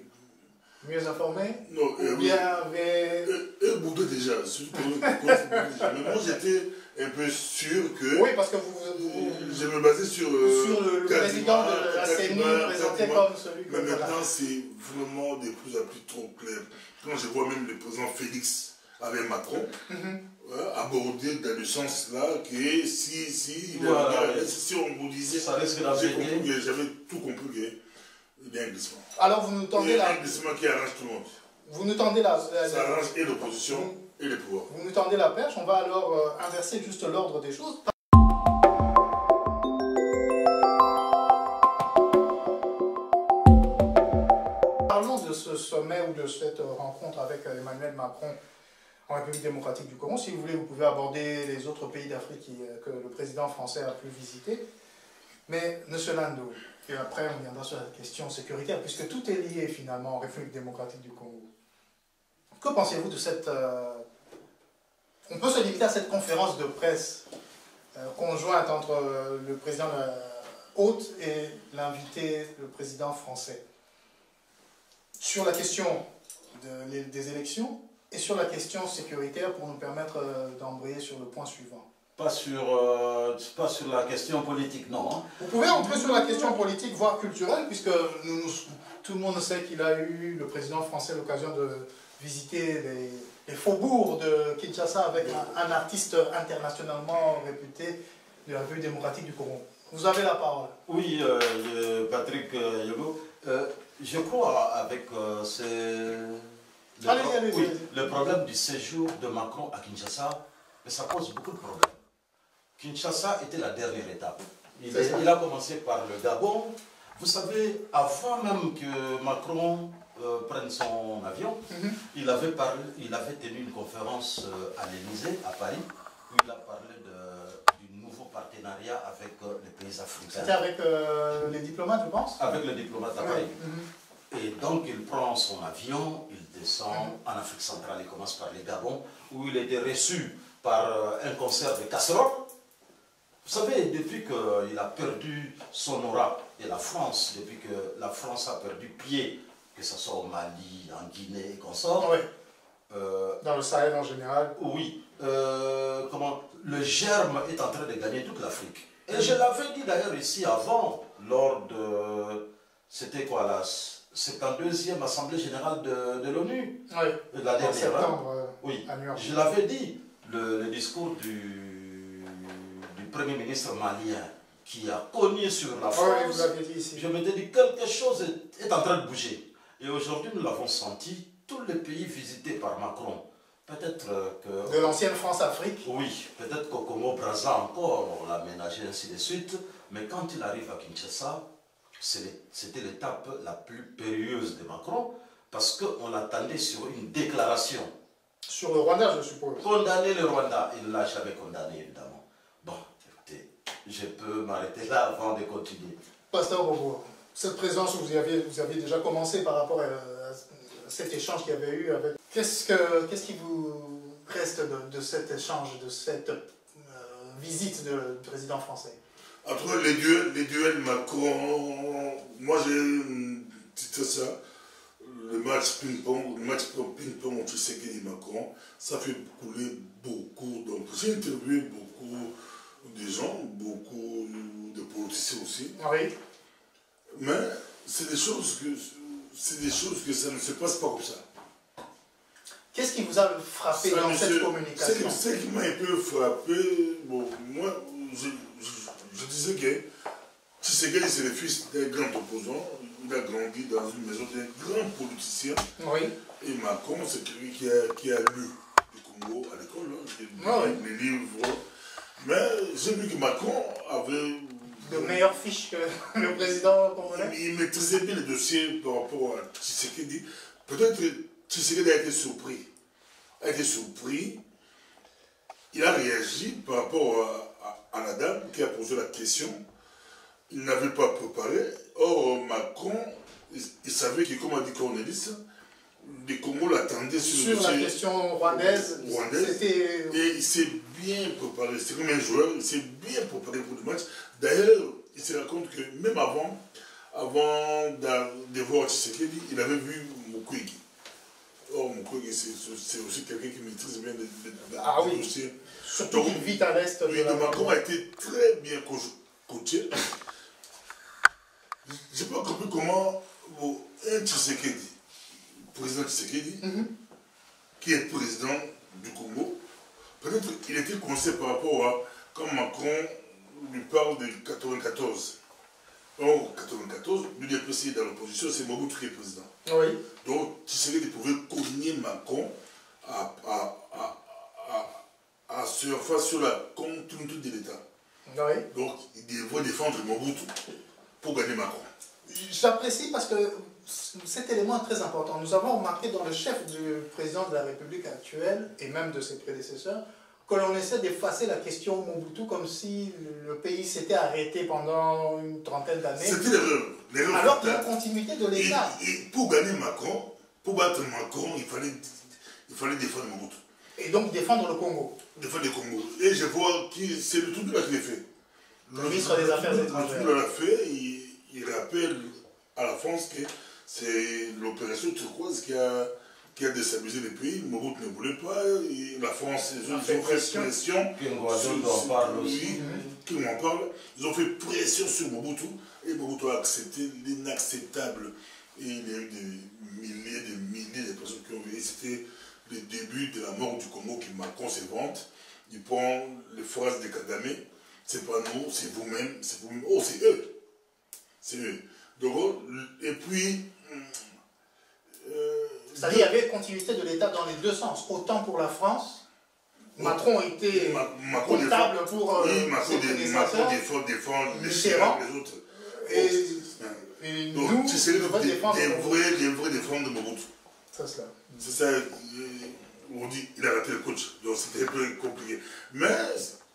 mieux informés? Non, bien avait... Baudouin déjà. Mais moi, j'étais un peu sûr que... Oui, parce que je me basais sur le président de la CENI présenté comme celui que... Mais maintenant, c'est vraiment de plus en plus trop clair. Quand je vois même le président Félix avec Macron, aborder dans le sens là que si on vous disait, j'avais tout compris qu'il y a un glissement. Alors vous nous tendez il y a un glissement qui arrange tout le monde. Vous nous tendez ça arrange et l'opposition et les pouvoirs. Vous nous tendez la perche, on va alors inverser juste l'ordre des choses. Parlons de ce sommet ou de cette rencontre avec Emmanuel Macron en République démocratique du Congo. Si vous voulez, vous pouvez aborder les autres pays d'Afrique que le président français a pu visiter. Mais, M. Lando, et après on viendra sur la question sécuritaire, puisque tout est lié finalement en République démocratique du Congo. Que pensez-vous de cette... on peut se limiter à cette conférence de presse conjointe entre le président de la hôte et l'invité, le président français, sur la question des élections et sur la question sécuritaire pour nous permettre d'embrayer sur le point suivant. Pas sur la question politique, non. Hein. Vous pouvez entrer sur la question politique, voire culturelle, puisque tout le monde sait qu'il a eu, le président français, l'occasion de visiter les faubourgs de Kinshasa avec un artiste internationalement réputé de la République démocratique du Congo. Vous avez la parole. Oui, Patrick Yogo. Je crois avec le problème du séjour de Macron à Kinshasa, mais ça pose beaucoup de problèmes. Kinshasa était la dernière étape. Il a commencé par le Gabon. Vous savez, avant même que Macron prenne son avion, il avait tenu une conférence à l'Élysée, à Paris, où il a parlé du nouveau partenariat avec les pays africains. C'était avec les diplomates, je pense? Avec les diplomates à Paris. Et donc il prend son avion, il descend en Afrique centrale, il commence par les Gabon, où il était reçu par un concert de casseroles. Vous savez, depuis qu'il a perdu son aura, et la France, depuis que la France a perdu pied, que ce soit au Mali, en Guinée et consorts. Oui. Dans le Sahel en général. Oui. Le germe est en train de gagner toute l'Afrique. Et je l'avais dit d'ailleurs ici avant, lors de... C'était quoi la 72e Assemblée Générale de l'ONU. Oui. De la dernière. En septembre, oui. à New York. Je l'avais dit, le discours du Premier ministre malien qui a cogné sur la France. Oui, vous l'avez dit ici. Je m'étais dit quelque chose est en train de bouger. Et aujourd'hui, nous l'avons senti, tous les pays visités par Macron. Peut-être que... De l'ancienne France-Afrique. Oui, peut-être qu'au Congo-Brazza encore, on l'a aménagé ainsi de suite. Mais quand il arrive à Kinshasa, c'était l'étape la plus périlleuse de Macron, parce qu'on l'attendait sur une déclaration Sur le Rwanda, je suppose. Condamner le Rwanda, il ne l'a jamais condamné, évidemment. Bon, écoutez, je peux m'arrêter là avant de continuer. Pasteur Bobo, cette présence, vous aviez déjà commencé par rapport à cet échange qu'il y avait eu avec... Qu'est-ce qui vous reste de cet échange, de cette visite du président français? Après les duels Macron, moi j'ai titré ça, le match ping-pong entre Tshisekedi et Macron, ça fait couler beaucoup. Donc j'ai interviewé beaucoup de gens, beaucoup de politiciens aussi. Oui. Mais c'est des choses que ça ne se passe pas comme ça. Qu'est-ce qui vous a frappé dans cette communication? Ce qui m'a un peu frappé, bon, moi, je disais que Tshisekedi, c'est le fils d'un grand opposant. Il a grandi dans une maison d'un grand politicien. Oui. Et Macron, c'est celui qui a lu le Congo à l'école, les livres. Mais j'ai vu que Macron avait... de meilleures fiches que le président congolais. Il maîtrisait bien les dossiers par rapport à Tshisekedi. Peut-être que Tshisekedi a été surpris. Il a réagi par rapport à la dame qui a posé la question. Il n'avait pas préparé. Or, Macron, il savait que, comme a dit Cornelis, les Congos l'attendaient sur la question rwandaise. Et il s'est bien préparé. C'est comme un joueur, il s'est bien préparé pour le match. D'ailleurs, il se raconte que même avant de voir Tshisekedi, il avait vu Mukwege. Or, Mukwege, c'est aussi quelqu'un qui maîtrise bien les dossiers. Surtout qu'il vit à l'est de la... Macron a été très bien coaché. Je n'ai pas compris comment un Tshisekedi, président Tshisekedi, qui est président du Congo, peut-être qu'il était coincé par rapport à quand Macron lui parle de 94. En 94, lui le président dans l'opposition, c'est Mobutu qui est président. Oui. Donc Tshisekedi pouvait cogner Macron à surfer sur la continuité de l'État. Oui. Donc il devrait défendre Mobutu pour gagner Macron. J'apprécie parce que cet élément est très important. Nous avons remarqué dans le chef du président de la République actuelle, et même de ses prédécesseurs, que l'on essaie d'effacer la question Mobutu comme si le pays s'était arrêté pendant une trentaine d'années. C'était l'erreur. Alors qu'il y a une continuité de l'État. Pour gagner Macron, pour battre Macron, il fallait défendre Mobutu. Et donc défendre le Congo. Défendre le Congo. Et je vois que c'est le Toudoula qui l'a fait. Le ministre des Affaires étrangères. Le Toudoula l'a fait, il rappelle à la France que c'est l'opération turquoise qui a déstabilisé le pays. Mobutu ne voulait pas, et la France, ils ont fait pression. Ils ont fait pression sur Mobutu, et Mobutu a accepté l'inacceptable. Et il y a eu des milliers de personnes qui ont vu. C'était le début de la mort du Congo qui Macron se vante. Il prend les phrases de Kagame, c'est pas nous, c'est vous-même, c'est vous-même. Oh, c'est eux. C'est eux. Donc, et puis... c'est-à-dire qu'il y avait continuité de l'État dans les deux sens. Autant pour la France, Macron était comptable pour ses prédécesseurs, défend les autres. Et donc, nous, c'est les vrais défendre de Mobutu. C'est cela. C'est ça, on dit, il a raté le coach, donc c'était un peu compliqué. Mais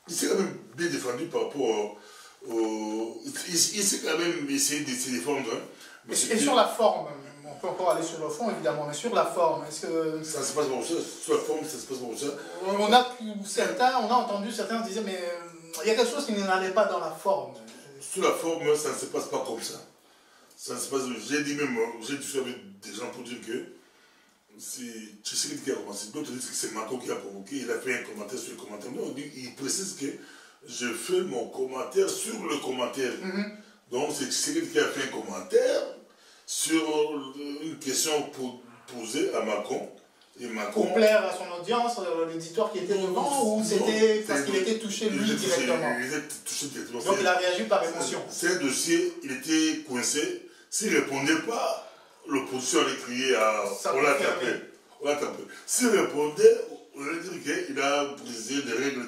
il s'est quand même bien défendu par rapport il s'est quand même essayé de se défendre. Hein. Et sur la forme, on peut encore aller sur le fond évidemment, mais sur la forme, est-ce que... Ça se passe comme ça, sur la forme, ça se passe comme ça. On a entendu certains disaient, mais il y a quelque chose qui n'allait pas dans la forme. Sur la forme, ça ne se passe pas comme ça. Ça se passe, j'ai dit même, j'ai discuté avec des gens pour dire que c'est Tshisekedi qui a commencé. D'autres disent que c'est Macron qui a provoqué. Il a fait un commentaire sur le commentaire. Non, il précise que je fais mon commentaire sur le commentaire. Donc c'est Tshisekedi qui a fait un commentaire sur une question posée à Macron. Et Macron, pour plaire à son audience, l'auditoire qui était devant, ou c'était parce qu'il était touché lui directement? Il était touché directement. Donc il a réagi par émotion. C'est un dossier, il était coincé. S'il ne répondait pas, l'opposition allait crier à... On l'a tapé. S'il répondait, on allait dire qu'il a brisé des règles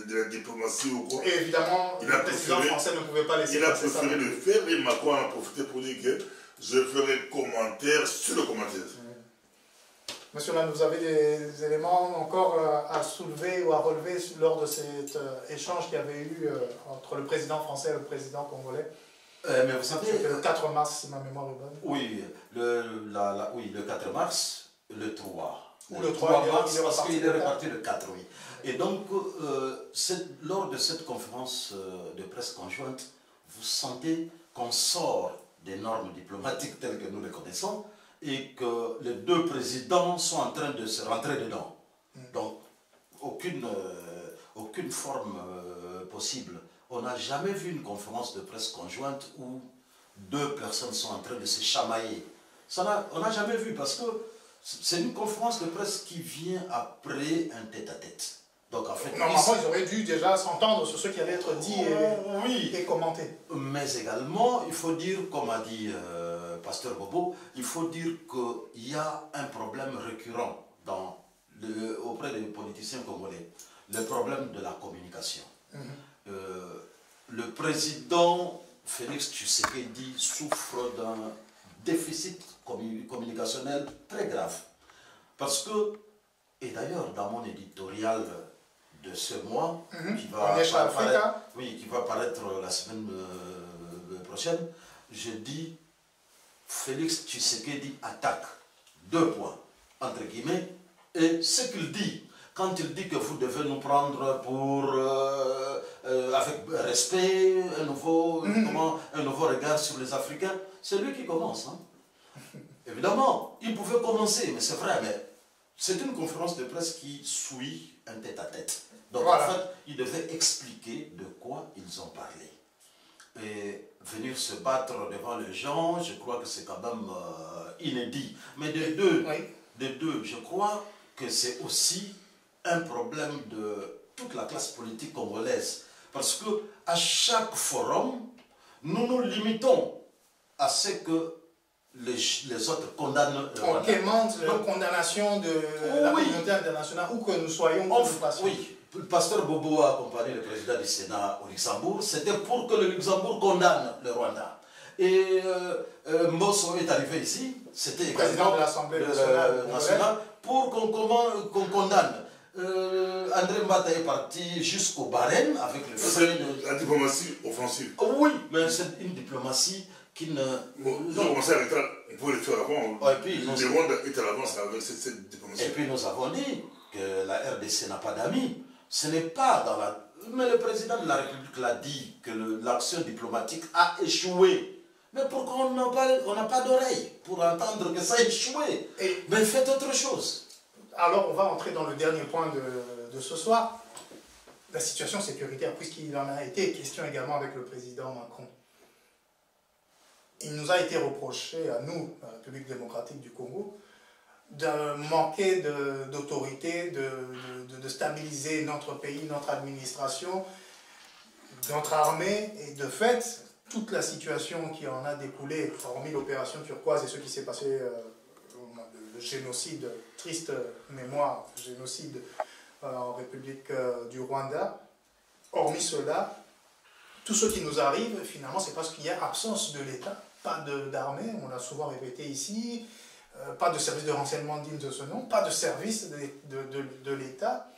de la diplomatie ou quoi. Et évidemment, le président français ne pouvait pas laisser passer ça. Il a préféré le faire et Macron a profité pour dire que je ferai commentaire sur le commentaire. Monsieur Land, vous avez des éléments encore à soulever ou à relever lors de cet échange qu'il y avait eu entre le président français et le président congolais? Mais vous savez... C'était le 4 mars, si ma mémoire est bonne. Oui, oui, le 4 mars, le 3. Ou le 3 mars, parce qu'il est reparti le 4, oui. Et donc, lors de cette conférence de presse conjointe, vous sentez qu'on sort des normes diplomatiques telles que nous les connaissons et que les deux présidents sont en train de se rentrer dedans. Donc, aucune forme possible. On n'a jamais vu une conférence de presse conjointe où deux personnes sont en train de se chamailler. On n'a jamais vu parce que c'est une conférence de presse qui vient après un tête-à-tête. Donc en fait, normalement, ils auraient dû déjà s'entendre sur ce qui allait être dit et commenté. Mais également, il faut dire, comme a dit Pasteur Bobo, il faut dire qu'il y a un problème récurrent auprès des politiciens congolais, le problème de la communication. Le président Félix Tshisekedi souffre d'un déficit communicationnel très grave. Parce que, et d'ailleurs dans mon éditorial de ce mois, qui va paraître la semaine prochaine, je dis Félix Tshisekedi attaque, 2 points, entre guillemets, et ce qu'il dit. Quand il dit que vous devez nous prendre pour, avec respect, un nouveau regard sur les Africains, c'est lui qui commence. Hein. Évidemment, il pouvait commencer, mais c'est vrai, mais c'est une conférence de presse qui suit un tête-à-tête. Donc voilà. En fait, il devait expliquer de quoi ils ont parlé. Et venir se battre devant les gens, je crois que c'est quand même inédit. Mais des deux, je crois que c'est aussi un problème de toute la classe politique congolaise. Parce que à chaque forum, nous nous limitons à ce que les autres condamnent. On quémande la condamnation de la communauté internationale, où que nous soyons. Oui, le pasteur Bobo a accompagné le président du Sénat au Luxembourg. C'était pour que le Luxembourg condamne le Rwanda. Et Mbosso est arrivé ici, c'était le président de l'Assemblée nationale pour qu'on condamne. André Mbata est parti jusqu'au Bahreïn avec le fait de... La diplomatie offensive. Oui, mais c'est une diplomatie qui ne... on pouvait le faire avant. Et puis, le Rwanda est à l'avance avec cette diplomatie. Et puis nous avons dit que la RDC n'a pas d'amis. Ce n'est pas dans la... Mais le président de la République l'a dit que l'action diplomatique a échoué. Mais pourquoi on n'a pas d'oreille pour entendre que ça a échoué? Mais faites autre chose. Alors, on va entrer dans le dernier point de ce soir, la situation sécuritaire, puisqu'il en a été question également avec le président Macron. Il nous a été reproché, à nous, la République démocratique du Congo, de manquer d'autorité, de stabiliser notre pays, notre administration, notre armée, et de fait, toute la situation qui en a découlé, hormis l'opération turquoise et ce qui s'est passé... le génocide, triste mémoire, génocide en République du Rwanda. Hormis cela, tout ce qui nous arrive, finalement, c'est parce qu'il y a absence de l'État, pas d'armée, on l'a souvent répété ici, pas de service de renseignement digne de ce nom, pas de service de l'État.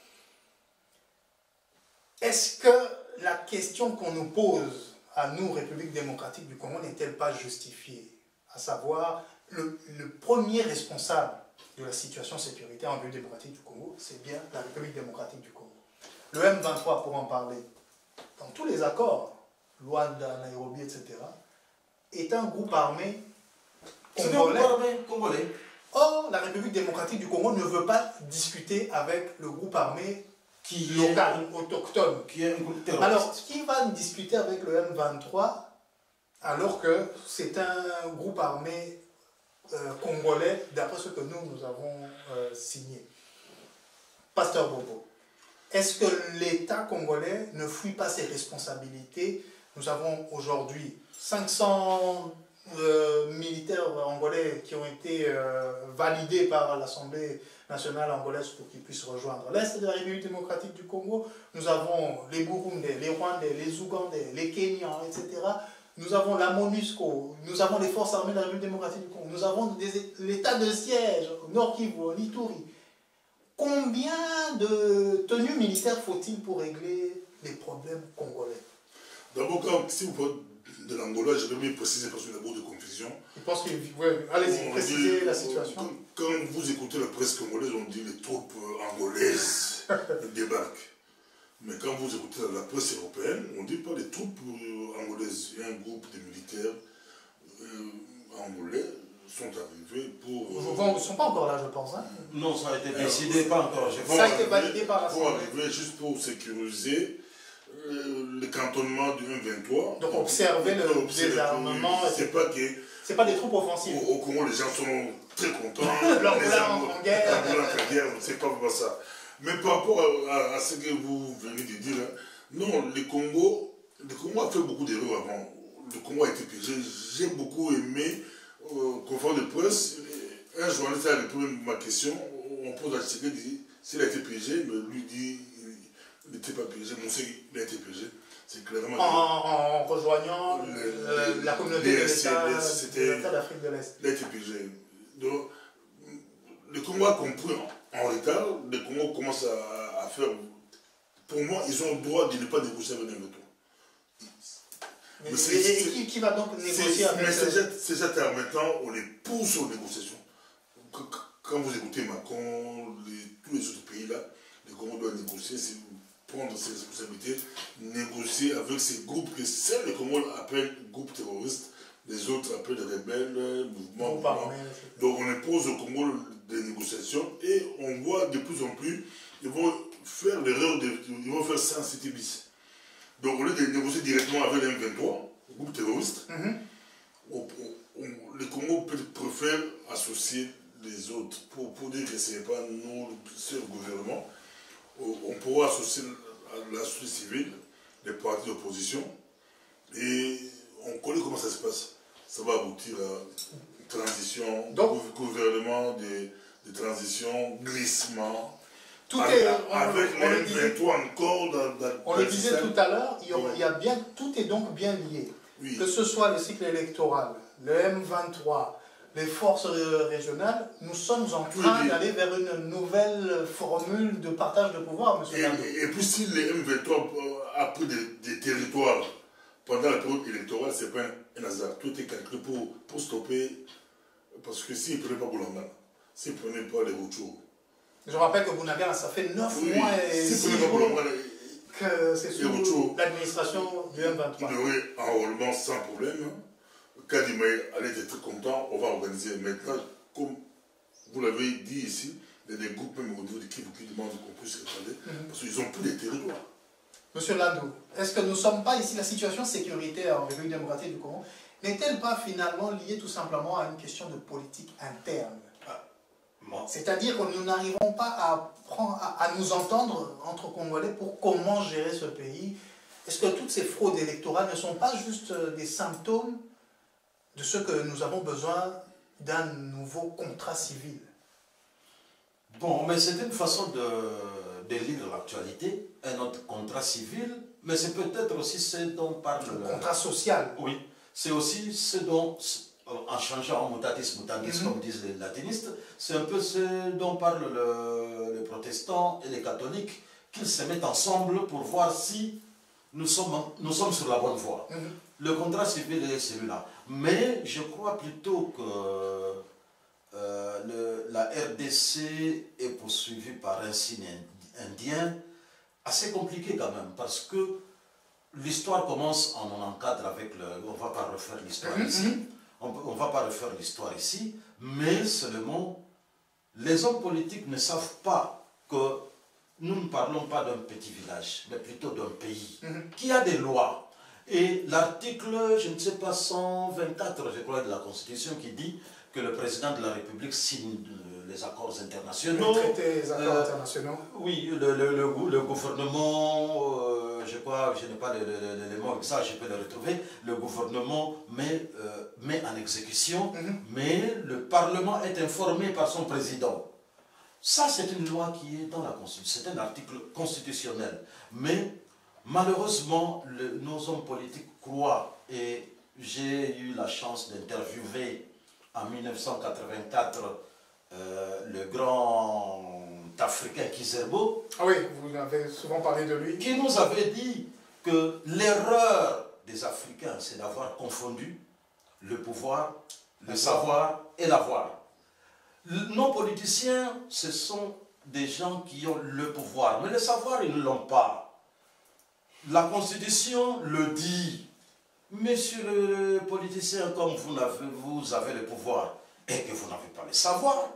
Est-ce que la question qu'on nous pose à nous, République démocratique du Congo, n'est-elle pas justifiée? À savoir, le premier responsable de la situation sécuritaire en République démocratique du Congo, c'est bien la République démocratique du Congo. Le M23, pour en parler, dans tous les accords, Luanda, Nairobi, etc., est un groupe armé congolais. Or, la République démocratique du Congo ne veut pas discuter avec le groupe armé local, autochtone. Qui est un groupe terroriste. Alors, qui va discuter avec le M23 alors que c'est un groupe armé congolais, d'après ce que nous avons signé? Pasteur Bobo, est-ce que l'État congolais ne fuit pas ses responsabilités? Nous avons aujourd'hui 500 militaires angolais qui ont été validés par l'Assemblée nationale angolaise pour qu'ils puissent rejoindre l'Est de la République démocratique du Congo. Nous avons les Burundais, les Rwandais, les Ougandais, les Kenyans, etc. nous avons la MONUSCO, nous avons les forces armées de la République démocratique du Congo, nous avons l'état de siège au Nord Kivu, en Ituri. Combien de tenues militaires faut-il pour régler les problèmes congolais? D'abord, si vous parlez de l'Angola, je vais bien préciser parce qu'il y a beaucoup de confusion. Je pense que, ouais, allez-y, précisez la situation. Quand vous écoutez la presse congolaise, on dit les troupes angolaises débarquent. Mais quand vous écoutez la presse européenne, on ne dit pas les troupes angolaises. Il y a un groupe de militaires angolais sont arrivés pour... Ils ne sont pas encore là, je pense. Hein. Non, ça a été décidé, pas encore. Ça a été validé par la Pour arriver juste pour sécuriser le cantonnement du M23. Donc observer le désarmement. C'est pas des troupes offensives. Au Congo, les gens sont très contents. L'Angola en guerre. C'est pas ça. Mais par rapport à ce que vous venez de dire, non, le Congo a fait beaucoup d'erreurs avant. Le Congo a été piégé. J'ai beaucoup aimé, conférence de presse, un journaliste a répondu à ma question, on pose à Tshisekedi, dit s'il a été piégé, mais lui dit il n'était pas piégé, on sait qu'il a été piégé. C'est clairement... En rejoignant la communauté de l'État d'Afrique de l'Est. Il a été piégé. Donc, le Congo a compris en retard, le Congo commence à faire... Pour moi, ils ont le droit de ne pas négocier avec n'importe qui. Et qui va donc négocier avec... Mais c'est ça, maintenant, on les pousse aux négociations. Quand vous écoutez Macron, tous les autres pays là, le Congo doit négocier, prendre ses responsabilités, négocier avec ces groupes que seul le Congo appelle groupes terroristes, les autres appellent des rebelles, mouvements. Donc on impose au Congo des négociations et on voit de plus en plus, ils vont faire l'erreur, ils vont faire ça en cité bis. Donc au lieu de négocier directement avec les M23, le groupe terroriste, le Congo préfère associer les autres pour dire que ce n'est pas nous, le seul gouvernement. On pourra associer à la société civile, les partis d'opposition, et on connaît comment ça se passe. Ça va aboutir à une transition, gouvernement de transition, glissement. Tout avec les M23 encore dans on le disait tout à l'heure, tout est donc bien lié. Oui. Que ce soit le cycle électoral, le M23, les forces régionales, nous sommes en train d'aller vers une nouvelle formule de partage de pouvoir, monsieur Lando. Et puis si les M23 a pris des territoires pendant la période électorale, ce n'est pas un hasard. Tout est calculé pour stopper, parce que s'ils ne prenaient pas Boulangana, s'ils ne prenaient pas les Rutshuru. Je rappelle que Bounagana, ça fait 9 mois et 6 jours que c'est sous l'administration du M23. Il aurait un enrôlement sans problème. Kadimé allait être très content, on va organiser maintenant, comme vous l'avez dit ici, il y a des groupes même au niveau de Kivu qui demandent qu'on puisse retarder, parce qu'ils n'ont plus de territoire. Monsieur Lando, est-ce que nous ne sommes pas ici, la situation sécuritaire en République démocratique du Congo, n'est-elle pas finalement liée tout simplement à une question de politique interne? C'est-à-dire que nous n'arrivons pas à nous entendre entre Congolais pour comment gérer ce pays. Est-ce que toutes ces fraudes électorales ne sont pas juste des symptômes de ce que nous avons besoin d'un nouveau contrat civil? Bon, mais c'est une façon de lire l'actualité, un autre contrat civil, mais c'est peut-être aussi ce dont parle... Le contrat social. Oui, c'est aussi ce dont... En changeant en mutatis mutandis, comme disent les latinistes, c'est un peu ce dont parlent les protestants et les catholiques, qu'ils se mettent ensemble pour voir si nous sommes sur la bonne voie. Le contrat civil est celui-là. Mais je crois plutôt que la RDC est poursuivie par un signe indien, assez compliqué quand même, parce que l'histoire commence, on encadre avec le... On ne va pas refaire l'histoire ici. On ne va pas refaire l'histoire ici, mais seulement les hommes politiques ne savent pas que nous ne parlons pas d'un petit village, mais plutôt d'un pays qui a des lois. Et l'article, je ne sais pas, 124, je crois, de la Constitution qui dit que le président de la République signe les accords internationaux. Les accords internationaux. Oui, le gouvernement, je crois, je n'ai pas les mots exacts, je peux le retrouver, le gouvernement met en exécution, mais le Parlement est informé par son président. Ça, c'est une loi qui est dans la Constitution, c'est un article constitutionnel. Mais malheureusement, nos hommes politiques croient et j'ai eu la chance d'interviewer en 1984 le grand Africain Kizerbo. Ah oui, vous avez souvent parlé de lui. Qui nous avait dit que l'erreur des Africains, c'est d'avoir confondu le pouvoir, le savoir et l'avoir. Nos politiciens, ce sont des gens qui ont le pouvoir, mais le savoir, ils ne l'ont pas. La Constitution le dit. Monsieur le politicien, comme vous avez le pouvoir et que vous n'avez pas le savoir,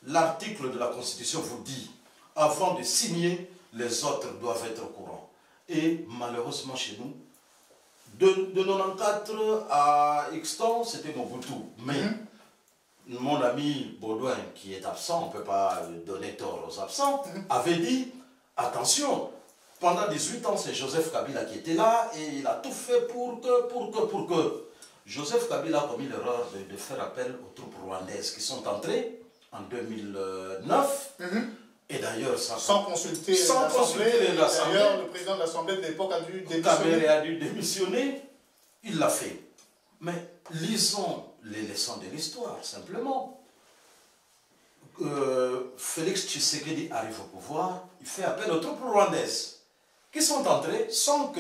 l'article de la Constitution vous dit, avant de signer, les autres doivent être au courant. Et malheureusement chez nous, de 94 à Xton, c'était Mobutu. Mais mon ami Baudouin, qui est absent, on ne peut pas donner tort aux absents, avait dit, attention, pendant 18 ans, c'est Joseph Kabila qui était là, et il a tout fait pour que. Joseph Kabila a commis l'erreur de faire appel aux troupes rwandaises qui sont entrées en 2009. Et d'ailleurs, sans consulter l'Assemblée. D'ailleurs, le président de l'Assemblée de l'époque a dû démissionner. A dû démissionner. Il l'a fait. Mais lisons les leçons de l'histoire, simplement. Félix Tshisekedi arrive au pouvoir, il fait appel aux troupes rwandaises qui sont entrées sans que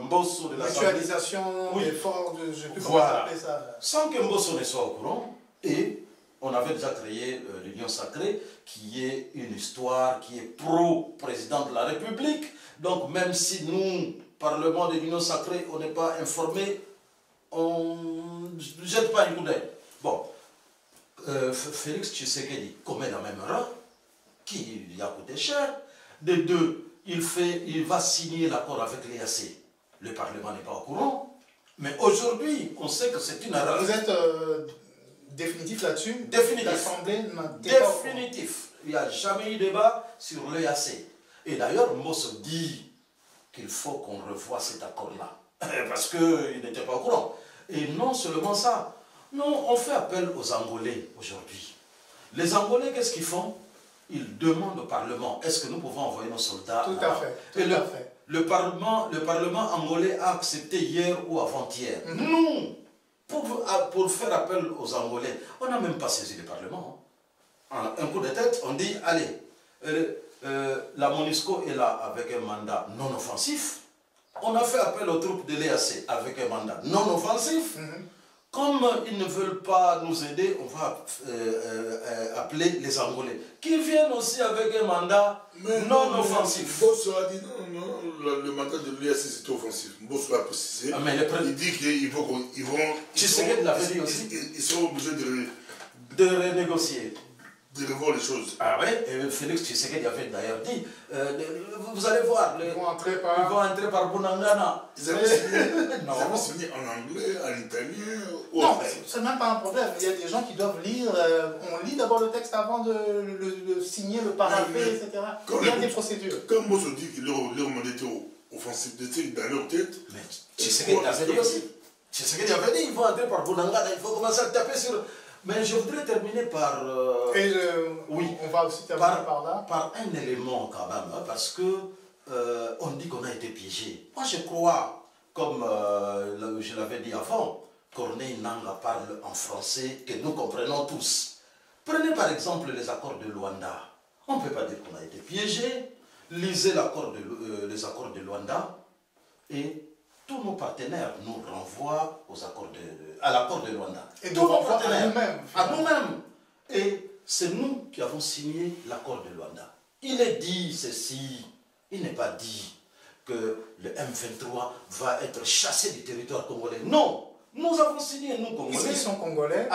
Mbosso de l'Assemblée... Mutualisation d'efforts, je ne sais plus comment s'appeler ça. Sans que Mbosso ne soit au courant. Et on avait déjà créé l'Union Sacrée, qui est une histoire, qui est pro-président de la République. Donc même si nous, Parlement de l'Union Sacrée, on n'est pas informé, on ne jette pas une coup d'œil. Bon, Félix Tshisekedi commet la même erreur, qui lui a coûté cher. De deux, il va signer l'accord avec l'EAC. Le Parlement n'est pas au courant. Mais aujourd'hui, on sait que c'est une erreur. Vous êtes définitif là-dessus? Définitif. L'Assemblée définitif. Il n'y a jamais eu débat sur l'EAC. Et d'ailleurs, Mbosso dit qu'il faut qu'on revoie cet accord-là. Parce qu'il n'était pas au courant. Et non seulement ça. Non, on fait appel aux Angolais aujourd'hui. Les Angolais, qu'est-ce qu'ils font? Ils demandent au Parlement, est-ce que nous pouvons envoyer nos soldats? Tout à fait. Tout à fait. Le Parlement angolais a accepté hier ou avant-hier. Nous, pour faire appel aux Angolais, on n'a même pas saisi le Parlement. Un coup de tête, on dit, allez, la MONUSCO est là avec un mandat non offensif. On a fait appel aux troupes de l'EAC avec un mandat non offensif. Comme ils ne veulent pas nous aider, on va appeler les Angolais, qui viennent aussi avec un mandat non offensif. Mbosso a dit non, le mandat de l'EAC c'est offensif. Mbosso a précisé. Il dit qu'ils vont... Tshisekedi l'avait dit aussi. Ils seront obligés de renégocier. De revoir les choses. Ah ouais, et Félix Tshisekedi avait d'ailleurs dit, vous allez voir, ils vont entrer par Bunagana. Ils avaient signé en anglais, en italien. Non, c'est même pas un problème. Il y a des gens qui doivent lire. On lit d'abord le texte avant de le signer, le parapher, etc. Il y a des procédures. Comme Mbosso dit que leur mandat était offensif, dans leur tête. Mais Tshisekedi avait dit aussi. Tshisekedi avait dit, il faut entrer par Bunagana, il faut commencer à taper sur... Mais je voudrais terminer par... oui, on va aussi terminer par là. Par un élément quand même, hein, parce que on dit qu'on a été piégé. Moi je crois, comme je l'avais dit avant, Corneille Nangaa parle en français que nous comprenons tous. Prenez par exemple les accords de Luanda. On ne peut pas dire qu'on a été piégé. Lisez les accords de Luanda et tous nos partenaires nous renvoient à l'accord de Luanda. Et tous nos partenaires à nous-mêmes. Et c'est nous qui avons signé l'accord de Luanda. Il est dit ceci, il n'est pas dit que le M23 va être chassé du territoire congolais. Non, nous avons signé, nous Congolais. Ils sont congolais.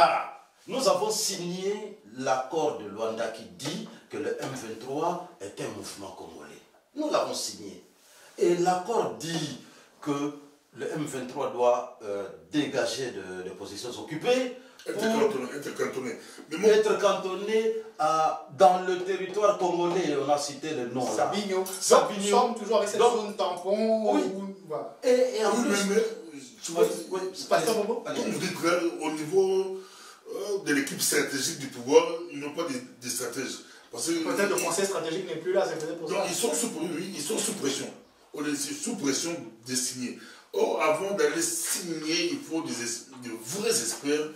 Nous avons signé l'accord de Luanda qui dit que le M23 est un mouvement congolais. Nous l'avons signé. Et l'accord dit que le M23 doit dégager de positions occupées, être cantonné dans le territoire congolais. On a cité le nom. Sabinho. Nous sommes toujours avec cette zone tampon. Oui. Voilà. Et en plus... Vous dites là, au niveau de l'équipe stratégique du pouvoir, ils n'ont pas de stratèges. Peut-être le conseil stratégique n'est plus là, c'est peut-être pour ça. Ils sont sous pression. On est sous pression de signer. Or, avant d'aller signer, il faut de vrais experts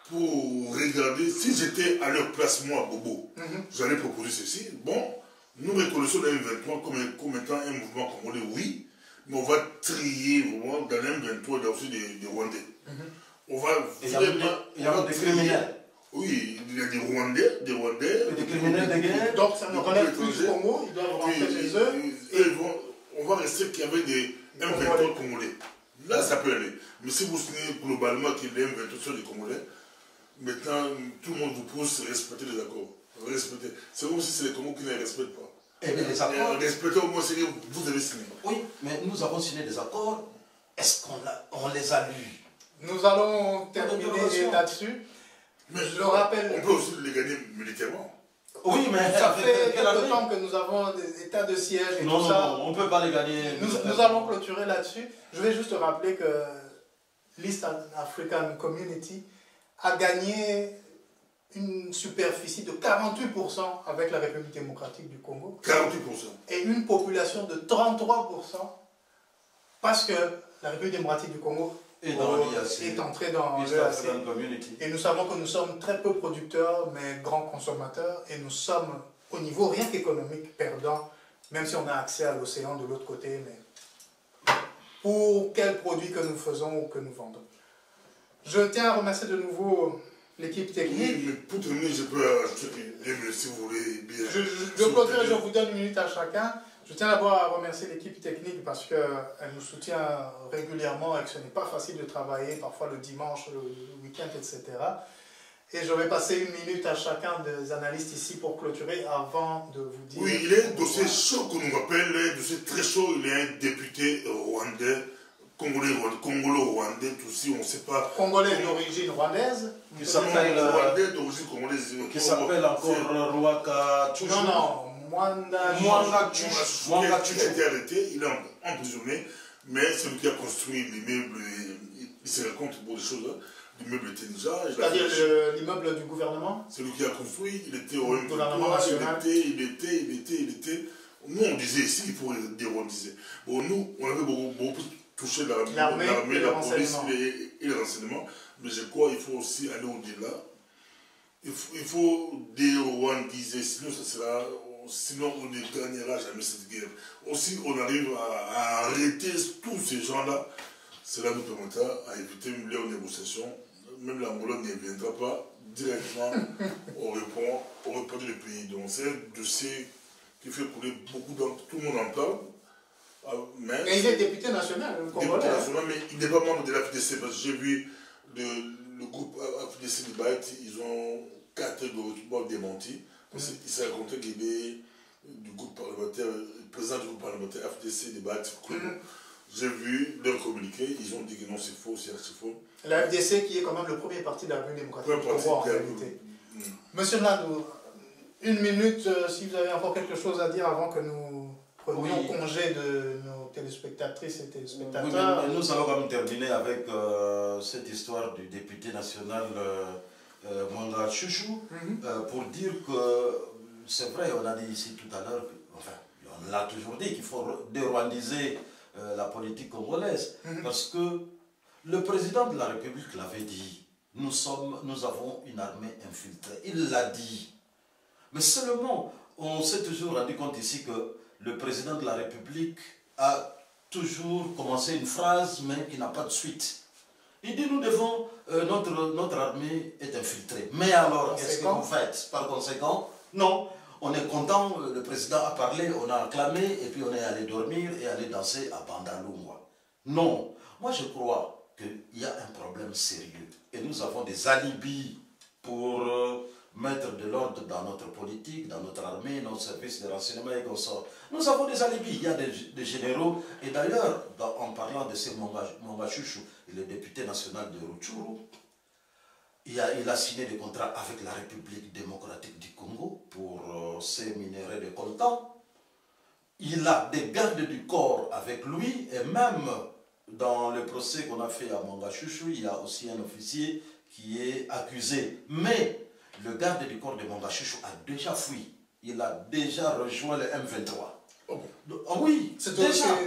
pour regarder. Si j'étais à leur place, moi, Bobo, j'allais proposer ceci. Bon, nous reconnaissons le M23 comme étant un mouvement congolais, oui, mais on va trier vraiment dans le M23, il y a aussi des Rwandais. On va vraiment. Il y a des criminels. Oui, il y a des Rwandais, des criminels de guerre. Donc ça ne relève plus du Congo, ils doivent rentrer chez eux. Et on va rester qu'avec des M23 congolais. Là, ça peut aller. Mais si vous signez globalement que les M23 sont des Congolais, maintenant, tout le monde vous pousse à respecter les accords. Respecter. C'est comme si c'est les Congos qui ne les respectent pas. Et bien les accords... Respectez au moins ce que vous avez signé. Oui, mais nous avons signé des accords. Est-ce qu'on les a lus? Nous allons terminer là-dessus. Mais je le rappelle. On peut aussi les gagner militairement. Oui, mais ça fait quelque temps que nous avons des états de siège et tout ça. Non, on ne peut pas les gagner. Nous allons clôturer là-dessus. Je vais juste rappeler que l'East African Community a gagné une superficie de 48% avec la République démocratique du Congo. 48%. Et une population de 33% parce que la République démocratique du Congo est entrée dans l'EAC. Et nous savons que nous sommes très peu producteurs, mais grands consommateurs. Et nous sommes, au niveau rien qu'économique, perdants, même si on a accès à l'océan de l'autre côté. Mais pour quels produits que nous faisons ou que nous vendons. Je tiens à remercier de nouveau l'équipe technique. Oui, mais pour terminer, je peux ajouter si vous voulez bien. Je clôture et je vous donne une minute à chacun. Je tiens d'abord à remercier l'équipe technique parce qu'elle nous soutient régulièrement et que ce n'est pas facile de travailler, parfois le dimanche, le week-end, etc. Et je vais passer une minute à chacun des analystes ici pour clôturer avant de vous dire... Oui, il est un dossier chaud qu'on nous rappelle, un dossier très chaud. Il est un député rwandais, congolo-rwandais, tout si on ne sait pas... Congolais d'origine rwandaise. Qui s'appelle... Rwandais d'origine congolaise. Qui s'appelle encore Rwaka Tchouchou. Non. Mwanga Tchouchou. Il a été arrêté, il est emprisonné, mais c'est lui qui a construit l'immeuble, il se raconte pour des choses, l'immeuble était déjà... C'est-à-dire l'immeuble du gouvernement? C'est lui qui a construit, il était au gouvernement national. Il était... Nous, on disait ici, il faut dérwandiser. Bon, nous, on avait beaucoup touché l'armée, la police et les renseignements, mais je crois qu'il faut aussi aller au-delà. Il faut dérwandiser, sinon on ne gagnera jamais cette guerre. Aussi, on arrive à arrêter tous ces gens-là. Cela nous permettra à éviter leurs négociations. Même la Mologne ne viendra pas directement au report du pays. Donc c'est un dossier qui fait couler beaucoup d'encre. Tout le monde en parle. Mais il est député national, le Congolais. Député national, mais il n'est pas membre de la FDC. Parce que j'ai vu le groupe FDC de Baït, ils ont catégoriquement démenti. Il s'est raconté qu'il est du groupe parlementaire, président du groupe parlementaire FDC de Baït. J'ai vu leur communiqué, ils ont dit que non, c'est faux, c'est faux. La FDC qui est quand même le premier parti de la République démocratique du Congo en réalité. Monsieur Nadou, une minute, si vous avez encore quelque chose à dire avant que nous prenions congé de nos téléspectatrices et téléspectateurs. Oui, mais nous allons quand même terminer avec cette histoire du député national Mwanga Tchouchou pour dire que c'est vrai, on a dit ici tout à l'heure, enfin, on l'a toujours dit qu'il faut dérwandiser la politique congolaise parce que le président de la République l'avait dit, nous avons une armée infiltrée, il l'a dit. Mais seulement, on s'est toujours rendu compte ici que le président de la République a toujours commencé une phrase, mais qui n'a pas de suite. Il dit, nous devons, notre armée est infiltrée. Mais alors, qu'est-ce que vous faites? Par conséquent, non. On est content, le président a parlé, on a acclamé, et puis on est allé dormir et aller danser à Bandalungwa. Non. Moi, je crois qu'il y a un problème sérieux. Et nous avons des alibis pour mettre de l'ordre dans notre politique, dans notre armée, nos services de renseignement et consorts. Nous avons des alibis. Il y a des généraux. Et d'ailleurs, en parlant de ces Mwanga Tchouchou, le député national de Rutshuru, il a signé des contrats avec la République démocratique du Congo pour ces minéraux de coltan. Il a des gardes du corps avec lui et même dans le procès qu'on a fait à Mwanga Tchouchou, il y a aussi un officier qui est accusé. Mais le garde du corps de Mwanga Tchouchou a déjà fui. Il a déjà rejoint le M23. Oh bon. Oui, c'est déjà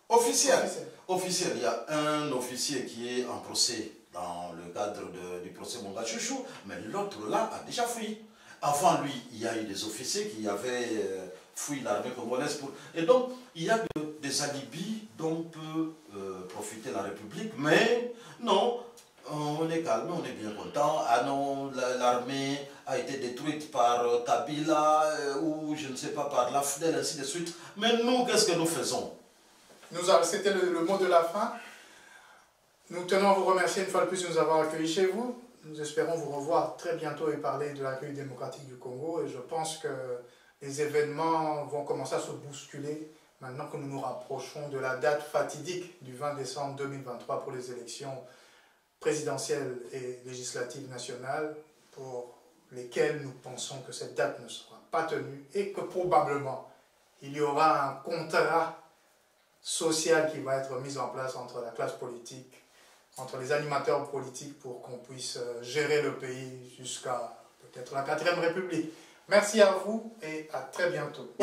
officiel. officiels. Il y a un officier qui est en procès dans le cadre du procès Monga Chouchou, mais l'autre là a déjà fui. Avant lui, il y a eu des officiers qui avaient fui l'armée congolaise. Et donc, il y a des alibis dont peut profiter la République, mais non, on est calme, on est bien content. Ah non, l'armée a été détruite par Kabila ou je ne sais pas, par l'AFDEL, ainsi de suite. Mais nous, qu'est-ce que nous faisons? C'était le mot de la fin. Nous tenons à vous remercier une fois de plus de nous avoir accueillis chez vous. Nous espérons vous revoir très bientôt et parler de la République démocratique du Congo. Et je pense que les événements vont commencer à se bousculer maintenant que nous nous rapprochons de la date fatidique du 20 décembre 2023 pour les élections présidentielles et législatives nationales, pour lesquelles nous pensons que cette date ne sera pas tenue et que probablement il y aura un contrat social qui va être mis en place entre la classe politique, entre les animateurs politiques, pour qu'on puisse gérer le pays jusqu'à peut-être la 4e République. Merci à vous et à très bientôt.